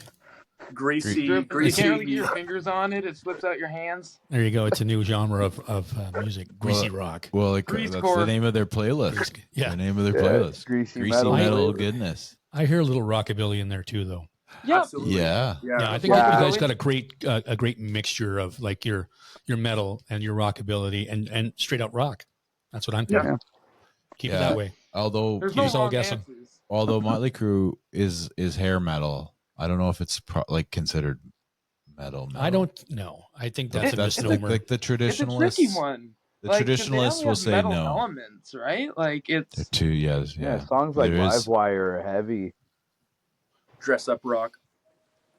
greasy,
You can't really
greasy.
get your fingers on it. It slips out your hands.
There you go. It's a new genre of music, greasy rock.
Well, like
Grease
that's
core.
the name of their playlist.
Yeah.
The name of their
Yeah,
playlist.
greasy
Greasy
metal.
metal goodness.
I hear a little rockabilly in there too, though.
Yeah,
Absolutely.
Yeah.
Yeah, I think
Yeah.
you guys got a great mixture of like your metal and your rockabilly and straight out rock. That's what I'm thinking.
Yeah.
Keep it
Yeah.
that way.
Although
there's
You
no
just all
wrong
guess 'em.
answers.
Motley Crue is hair metal, I don't know if it's like considered metal.
I don't know. I think that's a
that's
misnomer.
like the
It's a tricky
traditionalists.
one.
The
Like, 'cause they
traditionalists
only
will
have
say
metal
no.
elements, right? Like
They're
it's
two, yes,
Yeah,
yeah.
songs like
There is-
Livewire are heavy.
Dress up rock.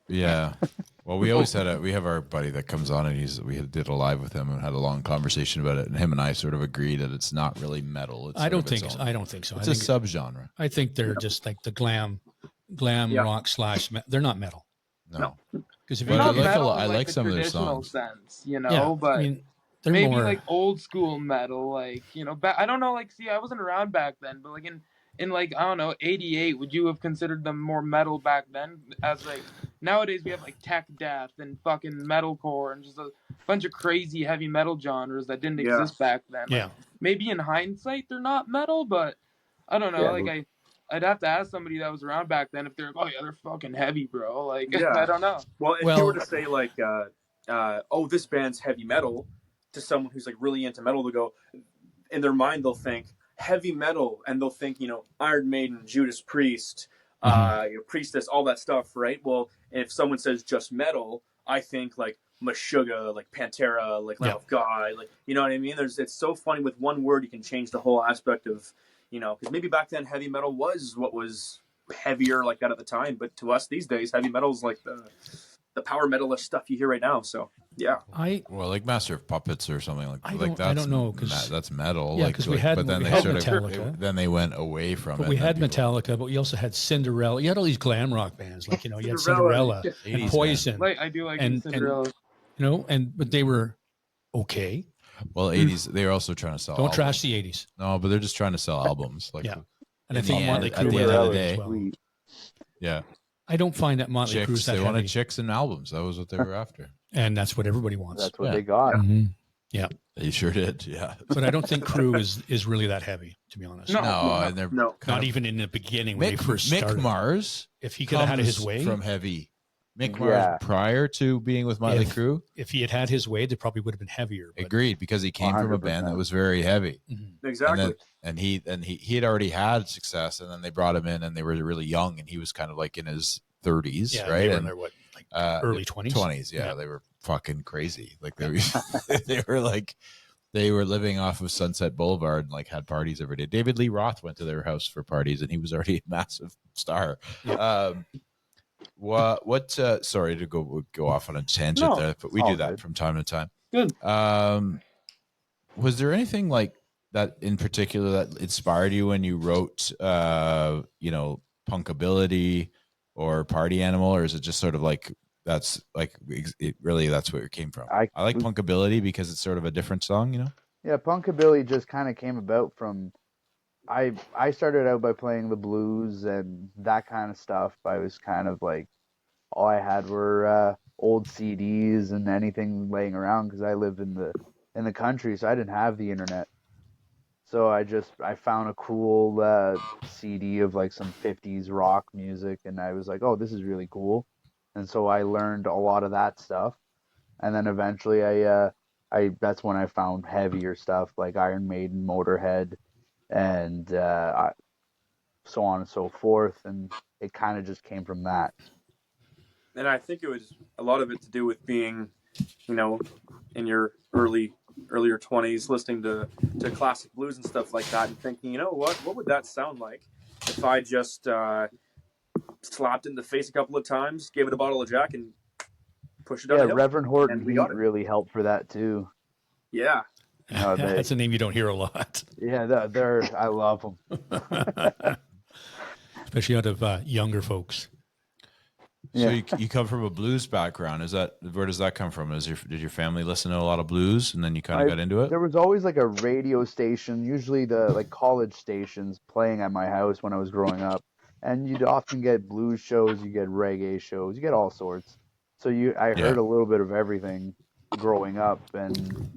Yeah. Well, we always we have our buddy that comes on and we did a live with him and had a long conversation about it. And him and I sort of agreed that it's not really metal. It's
I
sort
don't
of its
think so.
own-
I don't think so.
It's
I
a
think,
subgenre.
I think they're just like the glam
Yeah.
rock slash. They're not metal.
No.
Because if
But
you
I
not
look
like
at-
a lot-
metal in,
I like
the
some of their
traditional
songs.
sense, you know,
yeah,
but
I mean, they're
maybe
more
like old school metal, like I don't know, like see, I wasn't around back then, but like in like I don't know, '88, would you have considered them more metal back then? As like nowadays we have like tech death and fucking metalcore and just a bunch of crazy heavy metal genres that didn't
Yeah.
exist back then. Like,
yeah.
maybe in hindsight they're not metal, but I don't know.
Yeah,
like I'd have to ask somebody that was around back then if they're like, oh yeah, they're fucking heavy, bro. Like
Yeah.
I don't know.
Well, if
Well-
you were to say like, oh, this band's heavy metal, to someone who's like really into metal, they'll go, in their mind they'll think heavy metal, and they'll think Iron Maiden, Judas Priest, Priestess, all that stuff, right? Well, if someone says just metal, I think like Meshuggah, like Pantera, like Lamb
Yeah.
of God, like you know what I mean? It's so funny with one word you can change the whole aspect of because maybe back then heavy metal was what was heavier like that at the time, but to us these days heavy metal is like the power metalist stuff you hear right now. So yeah,
Well, like Master of Puppets or something like
I
like
don't-
that's
I don't know, 'cause-
that's metal.
Yeah,
like,
'cause we
like,
had-
but then
we
they
had
sort of
Metallica.
then they went away from
But
it.
we
and
had
then people-
Metallica, but we also had Cinderella. You had all these glam rock bands, like you had
Cinderella.
Cinderella and
80s, man.
Poison,
Like I do like
And-
Cinderella.
but they were okay.
Well, 80s. They were also trying to sell.
Don't
albums.
trash the '80s.
No, but they're just trying to sell albums. Like,
Yeah. And I
in
think
the
Motley
end-
Crue
at the
was
end of
that
the
way
day,
as well.
Sweet.
yeah,
I don't find that Motley
chicks.
Crue's that
They wanted
heavy,
chicks and albums. That was what they were after.
and that's what everybody wants.
That's what
Yeah.
they got.
Mhm.
They sure did. Yeah.
But I don't think Crue is really that heavy, to be honest.
No.
and they're
No.
kind
Not
of-
even in the beginning when they first
Mick
started.
Mars.
If he could have had his
comes
way,
from heavy. Mick
Yeah.
Mars prior to being with Motley
If-
Crue.
if he had had his way, they probably would have been heavier. But,
Agreed, because he came from a band that
100%.
was very heavy.
Mhm.
exactly.
And he had already had success, and then they brought him in, and they were really young, and he was kind of like in his 30s,
yeah,
right?
they were in
And
their early 20s.
20s, yeah,
Yeah.
they were fucking crazy. Like they were, they were living off of Sunset Boulevard and like had parties every day. David Lee Roth went to their house for parties, and he was already a massive star. What? Sorry to go off on a tangent
No,
there, but we
all
do that
good.
from time to time.
Good.
was there anything like that in particular that inspired you when you wrote, Punkability or Party Animal, or is it just sort of like that's like it really that's where it came from? I like Punkability because it's sort of a different song,
Yeah, Punkabilly just kind of came about from I started out by playing the blues and that kind of stuff. I was kind of like all I had were old CDs and anything laying around because I lived in the country, so I didn't have the internet. So I found a cool CD of like some 50s rock music, and I was like, oh, this is really cool. And so I learned a lot of that stuff. And then eventually I that's when I found heavier stuff like Iron Maiden, Motorhead, and so on and so forth. And it kind of just came from that.
And I think it was a lot of it to do with being, in your earlier 20s, listening to classic blues and stuff like that, and thinking, what would that sound like if I just slapped it in the face a couple of times, gave it a bottle of Jack, and pushed it down the hill.
Reverend Horton Heat really helped for that too.
Yeah.
That's a name you don't hear a lot.
Yeah, I love them.
Especially out of younger folks.
So you come from a blues background. Where does that come from? Did your family listen to a lot of blues and then you kind of got into it?
There was always like a radio station, usually the like college stations playing at my house when I was growing up. And you'd often get blues shows, you get reggae shows, you get all sorts. So I heard a little bit of everything growing up, and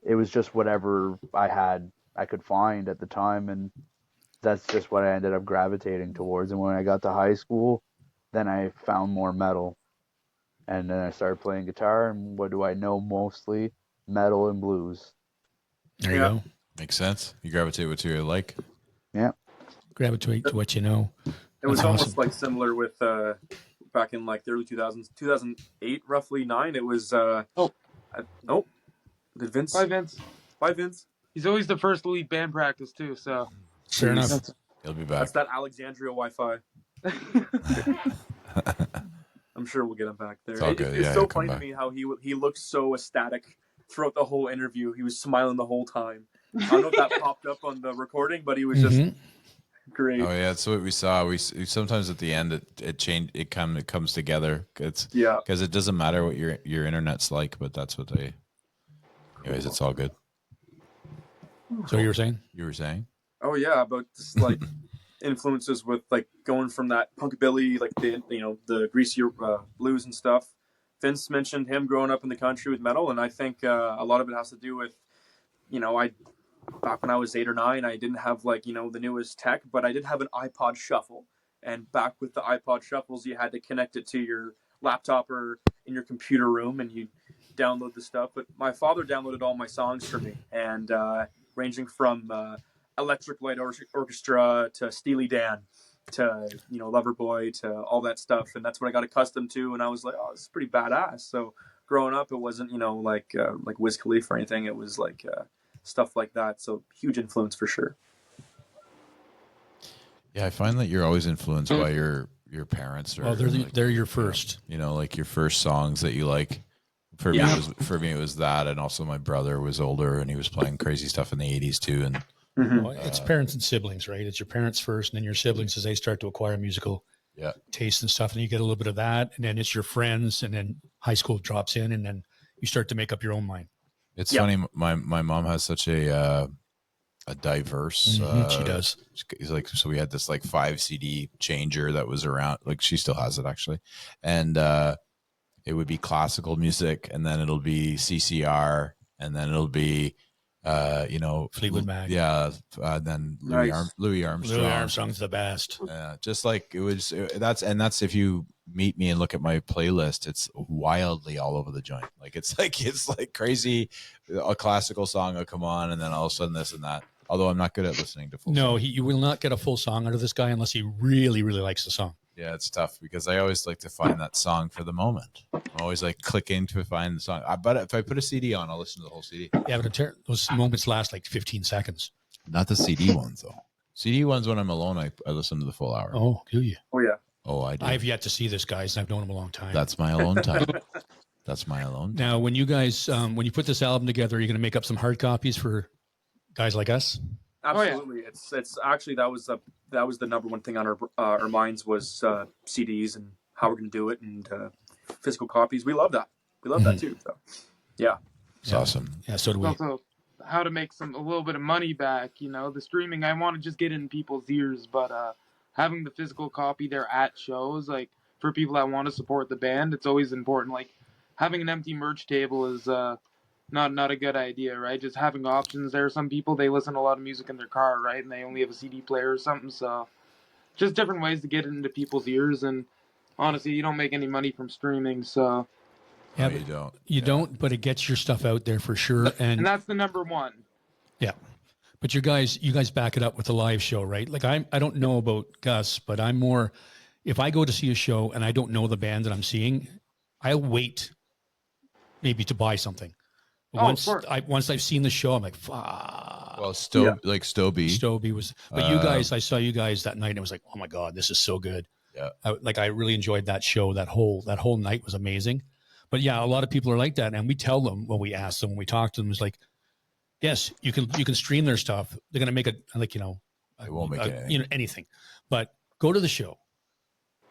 it was just whatever I could find at the time, and that's just what I ended up gravitating towards. And when I got to high school, then I found more metal, and then I started playing guitar. And what do I know mostly? Metal and blues.
There you go.
Makes sense. You gravitate what you like.
Yeah.
Gravitate to what you know.
It was almost like similar with back in like the early 2000s, 2008, roughly 9. It was did Vince? Bye, Vince.
He's always the first to lead band practice too. So
fair enough.
He'll be back.
That's that Alexandria Wi-Fi. I'm sure we'll get him back there.
It's all good.
It's so funny to me how he looked so ecstatic throughout the whole interview. He was smiling the whole time. I don't know if that popped up on the recording, but he was just great.
Oh yeah, that's what we saw. We sometimes at the end it changed. It comes together. It's because it doesn't matter what your internet's like, but that's what they. Anyways, it's all good.
So you were saying?
You were saying?
Oh yeah, about just like influences with like going from that punkabilly, like the greasier blues and stuff. Vince mentioned him growing up in the country with metal, and I think a lot of it has to do with, back when I was 8 or 9, I didn't have like the newest tech, but I did have an iPod Shuffle, and back with the iPod Shuffles, you had to connect it to your laptop or in your computer room, and you download the stuff. But my father downloaded all my songs for me, and ranging from Electric Light Orchestra to Steely Dan to Loverboy to all that stuff, and that's what I got accustomed to, and I was like, oh, this is pretty badass. So growing up, it wasn't like Wiz Khalifa or anything. It was like stuff like that. So huge influence for sure.
Yeah, I find that you're always influenced by your parents. Or
they're your first.
Like your first songs that you like. For me, it was that, and also my brother was older and he was playing crazy stuff in the 80s too. And
well, it's parents and siblings, right? It's your parents first, and then your siblings as they start to acquire musical taste and stuff, and you get a little bit of that, and then it's your friends, and then high school drops in, and then you start to make up your own mind.
It's funny. My mom has such a diverse.
She does.
So we had this like 5 CD changer that was around. Like she still has it actually, and it would be classical music, and then it'll be CCR, and then it'll be
Fleetwood Mac.
Then Louis Armstrong.
Louis Armstrong's the best.
Just like it was. That's if you meet me and look at my playlist, it's wildly all over the joint. Like it's like crazy. A classical song will come on, and then all of a sudden this and that. Although I'm not good at listening to full.
No, you will not get a full song out of this guy unless he really, really likes the song.
Yeah, it's tough because I always like to find that song for the moment. I'm always like clicking to find the song. But if I put a CD on, I'll listen to the whole CD.
Yeah, but those moments last like 15 seconds.
Not the CD ones though. CD ones when I'm alone, I listen to the full hour.
Oh, do you?
Oh yeah.
Oh, I do.
I've yet to see this, guys, and I've known him a long time.
That's my alone time. That's my alone.
Now, when you guys, when you put this album together, are you going to make up some hard copies for guys like us?
Absolutely. It's actually that was the number one thing on our minds was CDs and how we're going to do it and physical copies. We love that. We love that too. So, yeah.
It's awesome.
Yeah, so do we.
Also, how to make a little bit of money back. The streaming, I want to just get in people's ears, but having the physical copy there at shows, like for people that want to support the band, it's always important. Like having an empty merch table is not a good idea, right? Just having options there. Some people, they listen to a lot of music in their car, right? And they only have a CD player or something. So just different ways to get it into people's ears. And honestly, you don't make any money from streaming. So
Yeah,
No, you don't.
You don't, but it gets your stuff out there for sure.
and that's the number one.
Yeah. But you guys back it up with a live show, right? Like I don't know about Gus, but I'm more, if I go to see a show and I don't know the band that I'm seeing, I'll wait maybe to buy something. But once I've seen the show, I'm like, fuck.
Well, like Stoby
was, but you guys, I saw you guys that night and it was like, oh my God, this is so good.
Yeah.
I really enjoyed that show. That whole night was amazing. But yeah, a lot of people are like that. And we tell them when we ask them, when we talk to them, it's like, yes, you can stream their stuff. They're going to make it like,
It won't make anything.
Anything, but go to the show,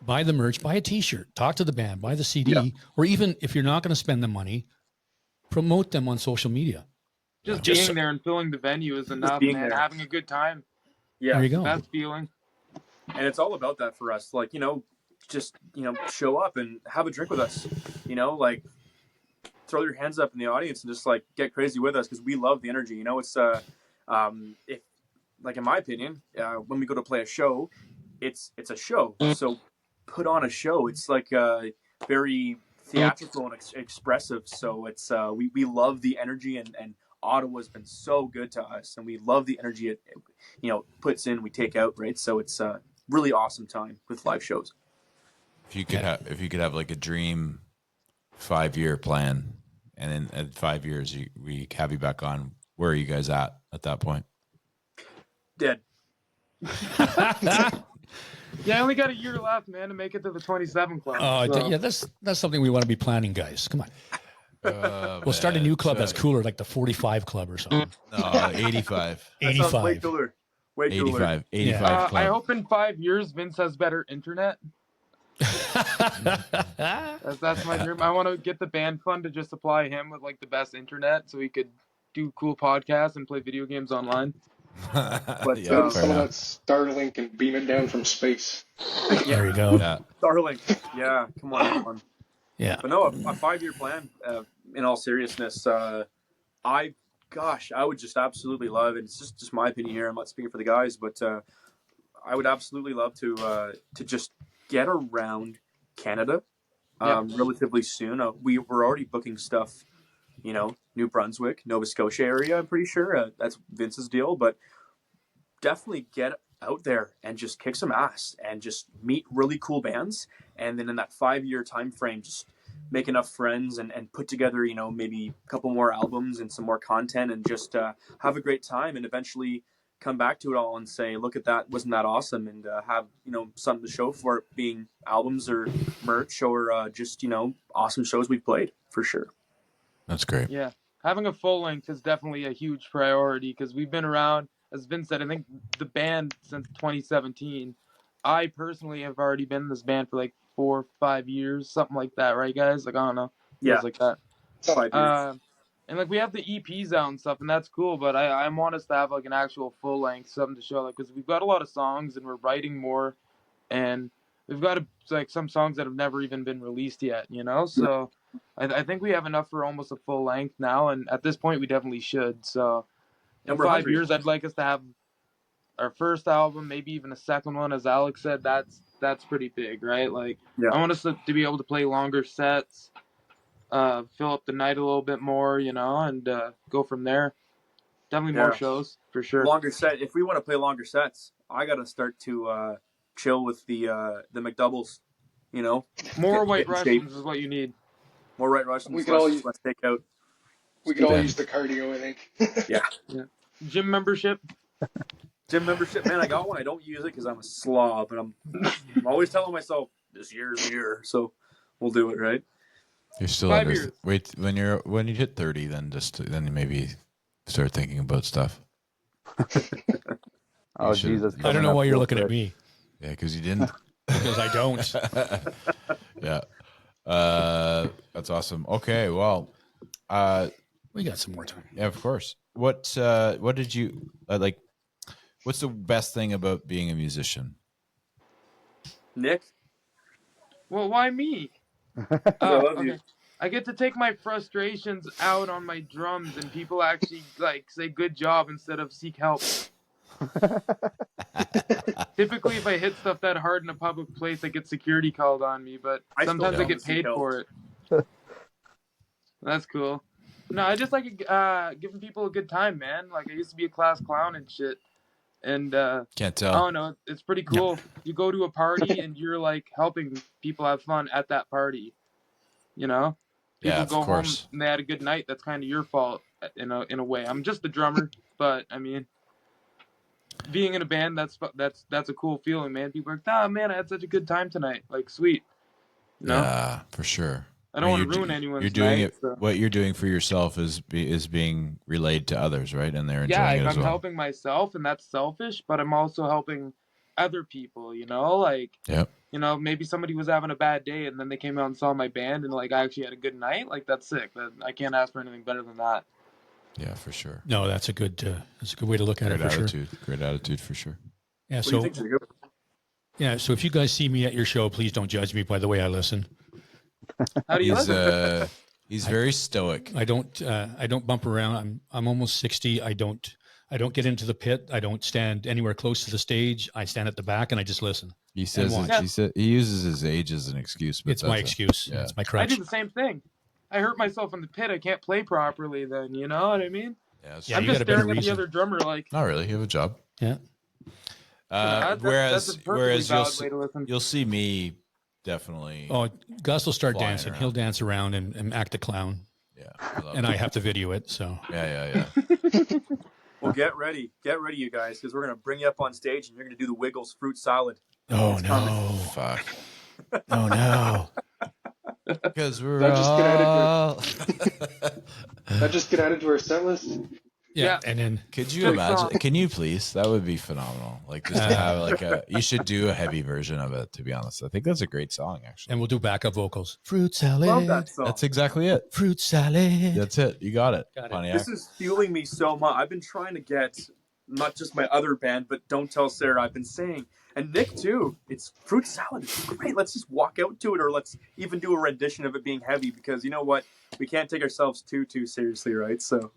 buy the merch, buy a t-shirt, talk to the band, buy the CD, or even if you're not going to spend the money, promote them on social media.
Just being there and filling the venue is enough, man. Having a good time.
Yeah.
There you go.
Best feeling.
And it's all about that for us. Like, just, show up and have a drink with us, like throw your hands up in the audience and just like get crazy with us. Cause we love the energy, it's, if like, in my opinion, when we go to play a show, it's a show. So put on a show. It's like, very theatrical and expressive. So it's, we love the energy and Ottawa's been so good to us and we love the energy it puts in, we take out. Right. So it's a really awesome time with live shows.
If you could have like a dream 5-year plan, and in 5 years we have you back on, where are you guys at that point?
Dead.
Yeah, I only got a year left, man, to make it to the 27 club.
Yeah, that's something we want to be planning, guys. Come on. We'll start a new club that's cooler, like the 45 club or something.
No, 85.
That sounds way
85.
cooler. Way cooler.
85 club.
I hope in 5 years Vince has better internet. That's my dream. I want to get the band fund to just supply him with like the best internet so he could do cool podcasts and play video games online.
But
Yeah,
some of that Starlink and beam it down from space.
There you go.
Yeah.
Starlink. Yeah, come on.
Yeah.
But no, a 5-year plan, in all seriousness, I would just absolutely love it. It's just my opinion here. I'm not speaking for the guys, but I would absolutely love to just get around Canada relatively soon. We're already booking stuff, New Brunswick, Nova Scotia area, I'm pretty sure. That's Vince's deal, but definitely get out there and just kick some ass and just meet really cool bands. And then in that 5-year time frame, just make enough friends and put together, maybe a couple more albums and some more content and just have a great time and eventually come back to it all and say, look at that, wasn't that awesome? And have, something to show for it, being albums or merch or just, awesome shows we've played, for sure.
That's great.
Yeah. Having a full length is definitely a huge priority because we've been around, as Vince said, I think the band since 2017. I personally have already been in this band for like 4 or 5 years, something like that, right, guys? Like, I don't know.
Yeah.
Feels like that.
5 years.
And like we have the EPs out and stuff, and that's cool. But I want us to have like an actual full length, something to show, like, because we've got a lot of songs and we're writing more, and we've got like some songs that have never even been released yet, So I think we have enough for almost a full length now, and at this point we definitely should. So in 5 years, I'd like us to have our first album, maybe even a second one. As Alex said, that's pretty big, right? Like, I want us to be able to play longer sets. Fill up the night a little bit more, and go from there. Definitely more shows for sure.
Longer set. If we want to play longer sets, I got to start to chill with the McDoubles.
More White Russians is what you need.
More White Russians.
We could all use.
Let's take out.
We could all use the cardio, I think.
Yeah.
Gym membership.
Gym membership, man. I got one. I don't use it because I'm a slob, and I'm always telling myself this year's the year, so we'll do it, right?
You're still
5
under.
years.
Wait, when you hit 30, then maybe start thinking about stuff.
Oh,
should-
Jesus.
I don't know why you're looking at me
Yeah, because you didn't.
because I don't.
Yeah. That's awesome. Okay, well,
We got some more time.
yeah, of course. What did you like? What's the best thing about being a musician?
Nick,
Well, why me?
I love you.
I get to take my frustrations out on my drums, and people actually like say "good job" instead of "seek help." Typically, if I hit stuff that hard in a public place, I get security called on me. But
I still
sometimes I
don't
get
seek
paid
help.
for it. That's cool. No, I just like giving people a good time, man. Like I used to be a class clown and shit, and
Can't
I
tell.
don't know, it's pretty cool. You go to a party and you're like helping people have fun at that party. You know, people
Yeah, of
go
course.
home and they had a good night. That's kind of your fault in a way. I'm just the drummer, but I mean, being in a band, that's a cool feeling, man. People are like, ah, man, I had such a good time tonight. Like, sweet. You know?
Yeah, for sure.
I don't want
You're
to ruin anyone's
You're doing
night.
it.
So.
What you're doing for yourself is being relayed to others, right? And they're
Yeah,
enjoying
like
it as
I'm
well.
helping myself, and that's selfish. But I'm also helping other people. You know, like
Yep.
you know, maybe somebody was having a bad day, and then they came out and saw my band, and like I actually had a good night. Like that's sick. I can't ask for anything better than that.
Yeah, for sure.
No, that's a good way to look at
Great
it for sure.
attitude. Great attitude for sure.
Yeah.
What do
So
you think, Jacob?
yeah. So if you guys see me at your show, please don't judge me by the way I listen.
How do you
He's
listen?
he's very stoic.
I don't bump around. I'm almost 60. I don't get into the pit. I don't stand anywhere close to the stage. I stand at the back and I just listen.
He says
watch.
he uses his age as an excuse, but
It's my excuse.
yeah.
It's my
I
crutch.
do the same thing. I hurt myself in the pit. I can't play properly. Then you know what I mean?
Yeah, it's
Yeah,
I'm
you
just
got a better
staring at the
reason.
other drummer like.
not really. You have a job.
Yeah.
That's a perfectly
whereas
valid way to listen.
you'll see me definitely.
Oh, Gus will start
Flying
dancing.
around.
He'll dance around and act a clown,
Yeah, I love
and
it.
I have to video it. So
Yeah.
Well, get ready, you guys, because we're gonna bring you up on stage and you're gonna do the Wiggles fruit salad.
oh
It's
no,
Fuck.
oh no.
Because we're
That just get added
all.
That just get added to our set list.
Yeah,
Yeah.
and then
Could you
Good
imagine?
song.
Can you please? That would be phenomenal. Like just to have like a. You should do a heavy version of it. To be honest, I think that's a great song. Actually,
we'll do backup vocals. Fruit salad.
Love that song.
that's exactly it.
Fruit salad.
That's it. You got it.
Got it.
Pontiac.
This is fueling me so much. I've been trying to get not just my other band, but Don't Tell Sarah. I've been saying, and Nick too. It's fruit salad. It's great. Let's just walk out to it, or let's even do a rendition of it being heavy. Because you know what, we can't take ourselves too seriously, right? So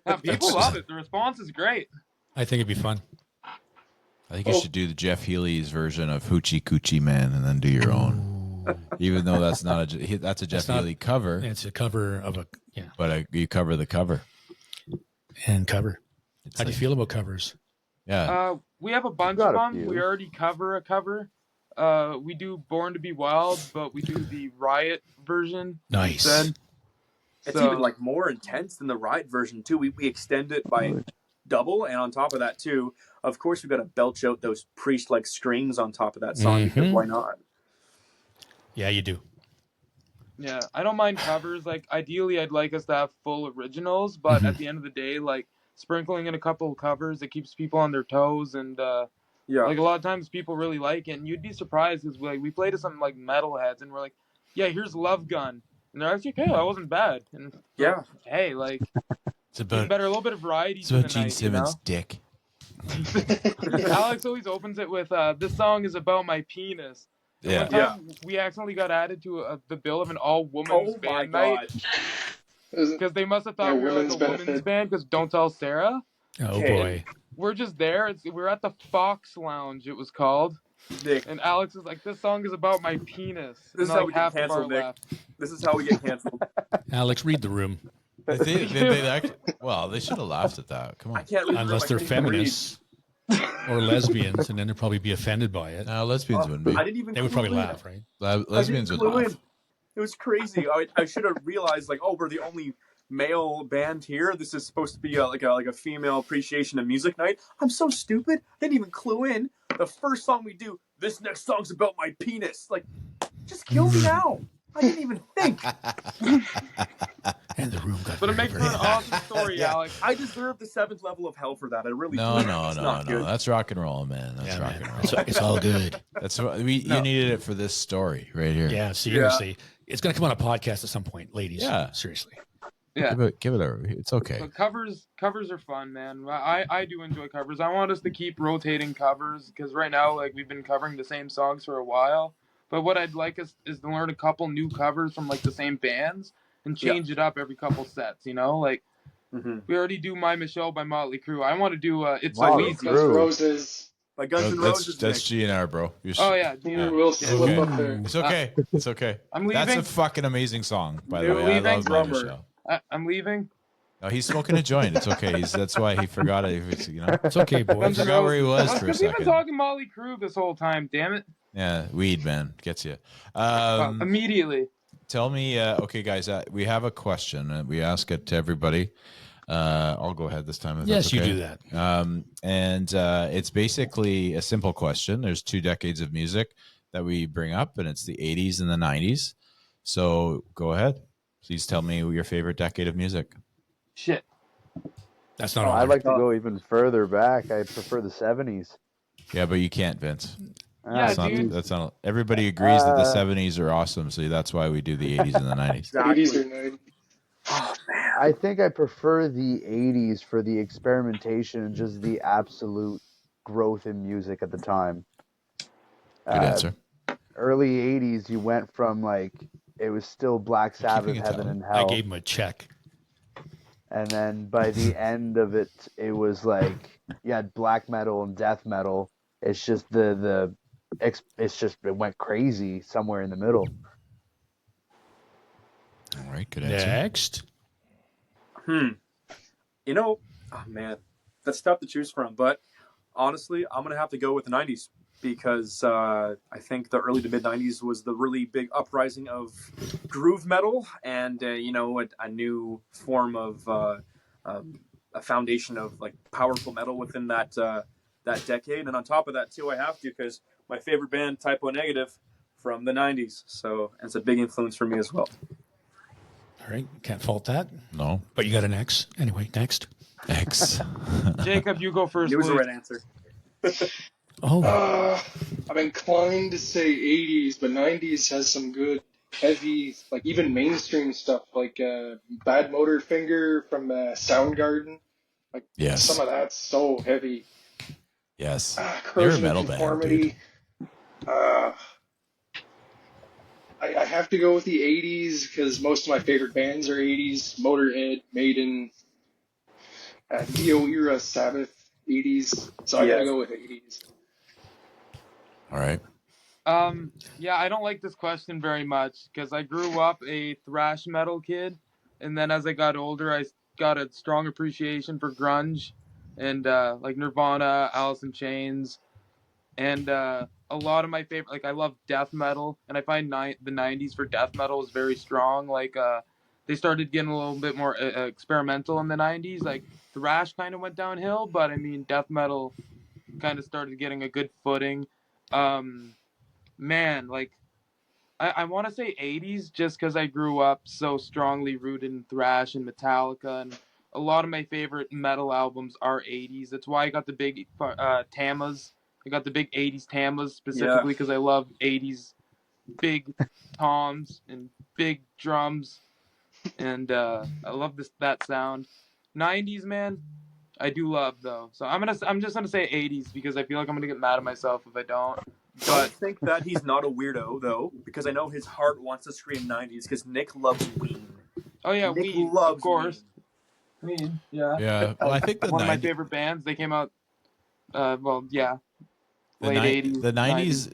Yeah, people love it. The response is great.
I think it'd be fun.
I think you should do the Jeff Healy's version of Hoochie Coochie Man, and then do your own. Even though that's not that's a Jeff
not-
Healy cover,
It's a cover of a
but you cover the cover.
and cover.
It's
How do you
like-
feel about covers?
Yeah.
We have a bunch
Got
of
a
them.
few.
We already cover a cover. We do Born to Be Wild, but we do the Riot version.
Nice.
instead.
it's
So-
even like more intense than the ride version too. We extend it by double, and on top of that too, of course, we've got to belch out those priest-like screams on top of that song because
Mhm.
why not?
Yeah, you do.
Yeah, I don't mind covers. Like, ideally, I'd like us to have full originals, but
Mhm.
at the end of the day, like, sprinkling in a couple of covers, it keeps people on their toes, and
Yeah.
like a lot of times people really like it, and you'd be surprised because like we play to some like metalheads, and we're like, yeah, here's Love Gun, and they're actually, hey, that wasn't bad, and
Yeah.
hey, like,
It's
even
about
better, a little bit of variety
it's
to the
about Gene
night,
Simmons' dick.
Alex always opens it with, this song is about my penis. And
Yeah.
one time we accidentally got added to the bill of an all-women's
Oh my
band night
god.
because they must have thought
Yeah,
we were like a
women's benefit.
women's band because Don't Tell Sarah.
Oh
Okay.
boy.
We're just there. We're at the Fox Lounge, it was called.
Nick,
And Alex is like, this song is about my penis.
This is
and
how
like
we get
half of our
canceled, Nick.
left.
this is how we get canceled.
Alex, read the room.
Well, they should have laughed at that. Come
I
on.
can't read.
Unless they're feminists or lesbians, and then they'll probably be offended by it.
No, lesbians wouldn't be.
I didn't even.
They would probably
clue in.
laugh, right?
Lesbians
I
would
didn't clue
laugh.
in. It was crazy. I should have realized, like, oh, we're the only male band here. This is supposed to be like a female appreciation of music night. I'm so stupid. I didn't even clue in. The first song we do, this next song's about my penis. Like, just kill me now. I didn't even think.
And the room got
But it
very,
makes for
very
an
hot.
awesome story,
Yeah.
Alex.
I deserve the 7th level of hell for that. I really
No,
do.
no,
It's
no,
not
no.
good.
That's rock and roll, man. That's
Yeah,
rock
man.
and roll.
It's all good.
That's what you needed it for this story right here.
Yeah, seriously. It's going to come on a podcast at some point, ladies.
Yeah.
Seriously.
Yeah.
Give it a. It's okay.
But covers are fun, man. I do enjoy covers. I want us to keep rotating covers because right now, like, we've been covering the same songs for a while. But what I'd like is to learn a couple new covers from like the same bands and change it up every couple sets. You know, like we already do "My Michelle" by Motley Crue. I want to do "It's So
Motley
Easy."
Guns N'
Crue.
Roses.
By Guns N' Roses.
That's
Nick.
GNR, bro.
Oh yeah,
Ooh, we'll slip up there.
It's okay. It's okay.
I'm leaving.
That's a fucking amazing song, by the
You're
way.
leaving?
I love My
Drummer.
Michelle.
I'm leaving.
No, he's smoking a joint. It's okay. That's why he forgot it. You know,
It's okay, boys.
Guns N'
forgot where he was
Roses.
for a
Because we've been
second.
talking Motley Crue this whole time. Damn it!
Yeah, weed, man, gets you.
Immediately.
Tell me, okay, guys, we have a question. We ask it to everybody. I'll go ahead this time. If
Yes,
that's
you
okay.
do that.
And it's basically a simple question. There's 2 decades of music that we bring up, and it's the 80s and the 90s. So go ahead. Please tell me your favorite decade of music.
Shit.
That's not all.
I'd like to go even further back. I prefer the 70s.
Yeah, but you can't, Vince.
Yeah,
That's not,
dude.
that's not. Everybody agrees that the 70s are awesome, so that's why we do the 80s and the 90s.
Exactly.
80s or 90s.
Oh, man.
I think I prefer the 80s for the experimentation and just the absolute growth in music at the time.
Good answer.
Early 80s, you went from like, it was still Black Sabbath,
keeping it
Heaven
down.
and
I
Hell.
gave him a check.
And then by the end of it, it was like, you had black metal and death metal. It's just it went crazy somewhere in the middle.
All right, good answer.
Next.
You know, oh man, that's tough to choose from. But honestly, I'm gonna have to go with the '90s because I think the early to mid '90s was the really big uprising of groove metal, and you know, a new form of a foundation of like powerful metal within that that decade. And on top of that, too, I have to because my favorite band, Typo Negative, from the '90s. So it's a big influence for me as well.
All right. Can't fault that.
No.
But you got an X. Anyway, next.
X.
Jacob, you go first.
It was the
please.
right answer.
Oh.
I'm inclined to say 80s, but 90s has some good, heavy, like even mainstream stuff, like Bad Motor Finger from Soundgarden. Like
Yes.
some of that's so heavy.
Yes. They're a
Corrosion
metal
of
band,
Conformity. I have to go with the 80s because most of my favorite bands are 80s. Motorhead, Maiden, Neo era, Sabbath, 80s. So I gotta go with 80s.
All right.
Yeah, I don't like this question very much because I grew up a thrash metal kid, and then as I got older, I got a strong appreciation for grunge, and like Nirvana, Alice in Chains, and a lot of my favorite, like I love death metal, and I find the '90s for death metal is very strong. Like they started getting a little bit more experimental in the '90s. Like thrash kind of went downhill, but I mean death metal kind of started getting a good footing. Man, like I want to say 80s just because I grew up so strongly rooted in thrash and Metallica, and a lot of my favorite metal albums are 80s. That's why I got the big Tamas. I got the big 80s Tamas specifically because I love 80s big toms and big drums, and I love that sound. 90s, man, I do love though. So I'm just gonna say 80s because I feel like I'm gonna get mad at myself if I don't.
Don't think that he's not a weirdo, though, because I know his heart wants to scream 90s, because Nick loves Ween.
Oh, yeah,
Nick
Ween,
loves
of course.
Ween.
Yeah.
Yeah. Well, I think the
One of my
90s,
favorite bands. They came out, well, yeah,
the
late
ni-
80s.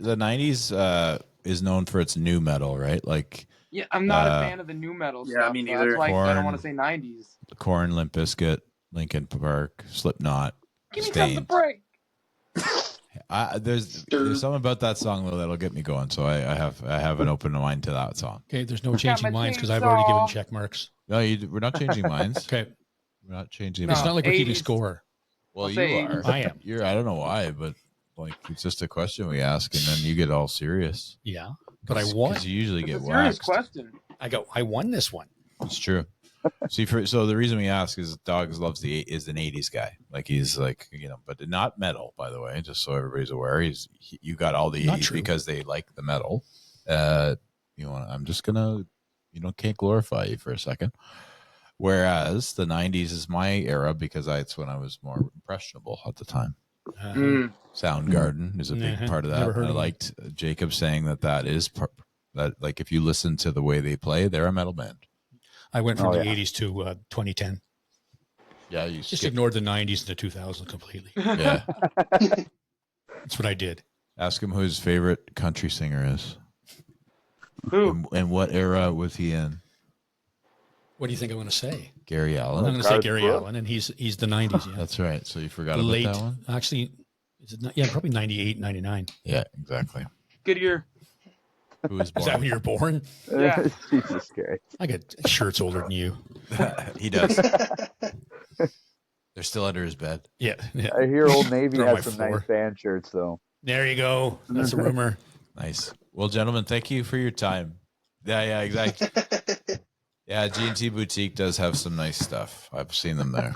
the 90s is known for its new metal, right? Like
Yeah, I'm not a fan of the new metal
yeah,
stuff.
me
so
neither.
That's why I don't
Corn.
want to say 90s.
Korn, Limp Bizkit, Linkin Park, Slipknot,
Give me something to
Stained.
break.
There's something about that song though that'll get me going. So I have an open mind to that song.
Okay, there's no
Got
changing
my
minds because I've already given
chainsaw.
check marks.
No, we're not changing minds.
Okay.
We're not changing.
No.
It's not like we're keeping
80s.
score.
Well,
I'll
you
say
are.
80s.
I am.
I don't know why, but like it's just a question we ask, and then you get all serious.
Yeah. but I won.
Because you usually
It's
get
a serious
waxed.
question.
I won this one.
It's true. See, so the reason we ask is Dogs loves is an '80s guy. Like he's like but not metal, by the way. Just so everybody's aware, you got all the
Not
'80s
true.
because they like the metal. I'm just gonna can't glorify you for a second. Whereas the '90s is my era because it's when I was more impressionable at the time. Soundgarden is a big part of that.
Never heard
I
of
liked Jacob saying that is that like if you listen to the way they play, they're a metal band.
I went from the 80s to 2010.
Yeah, you
Just ignored the 90s and the 2000s completely.
Yeah.
That's what I did.
Ask him who his favorite country singer is.
Who?
And what era was he in?
What do you think I'm going to say?
Gary
I'm
Allen.
going to say
Garth
Gary
Brooks.
Allen, and he's the 90s. Yeah,
That's right. So you forgot
the
about
late.
that one?
Actually, is it not, yeah, probably 98, 99.
Yeah, exactly.
Good year.
Who was
Is that when
born?
you were born?
Yeah.
Jesus Christ.
I got shirts older than you.
He does. They're still under his bed.
Yeah.
I hear Old Navy
They're on
has
my
some
floor.
nice band shirts, though.
There you go. That's a rumor.
Nice. Well, gentlemen, thank you for your time. Yeah, exactly. Yeah, G&T Boutique does have some nice stuff. I've seen them there.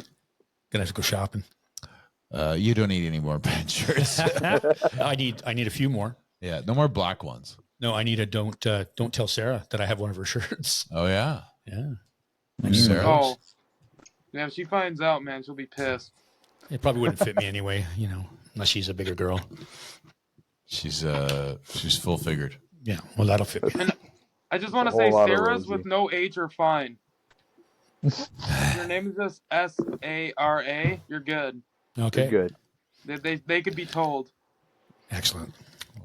Gonna have to go shopping.
You don't need any more band shirts.
I need a few more.
Yeah, no more black ones.
No, I need a don't tell Sarah that I have one of her shirts.
Oh, yeah.
Yeah.
Sarah.
Oh. Yeah, if she finds out, man, she'll be pissed.
It probably wouldn't fit me anyway, unless she's a bigger girl.
She's full figured.
Yeah, well, that'll fit me.
I just want to
A
say
whole lot of
Sarah's
Rosie.
with no H are fine. Your name is just Sara. You're good.
Okay.
Good.
They could be told.
Excellent.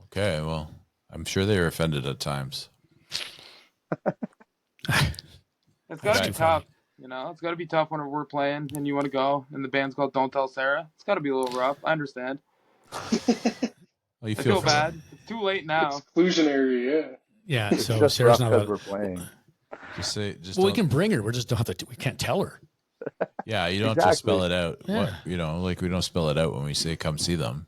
Okay, well, I'm sure they were offended at times.
It's got to
Okay.
be tough. It's got to be tough when we're playing and you want to go and the band's called Don't Tell Sarah. It's got to be a little rough. I understand.
Well, you
I feel bad. It's too late now.
Exclusionary, yeah.
Yeah,
It's
so
just
Sarah's
rough
not.
because we're playing.
Just say,
Well, we
don't-
can bring her. We just don't have to. We can't tell her.
Yeah, you don't have to spell it out.
Yeah.
Like we don't spell it out when we say come see them.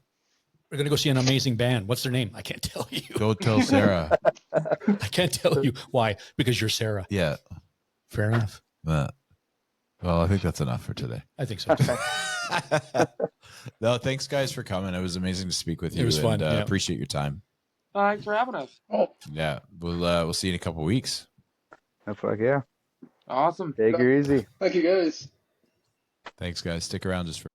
We're gonna go see an amazing band. What's their name? I can't tell you.
Go tell Sarah.
I can't tell you why. Because you're Sarah.
Yeah.
Fair enough.
Well, I think that's enough for today.
I think so too.
No, thanks guys for coming. It was amazing to speak with you.
It was fun,
And,
yeah.
Appreciate your time.
Thanks for having us.
Yeah, we'll see you in a couple weeks.
Oh, fuck yeah.
Awesome.
Take her easy.
Thank you, guys.
Thanks, guys. Stick around just for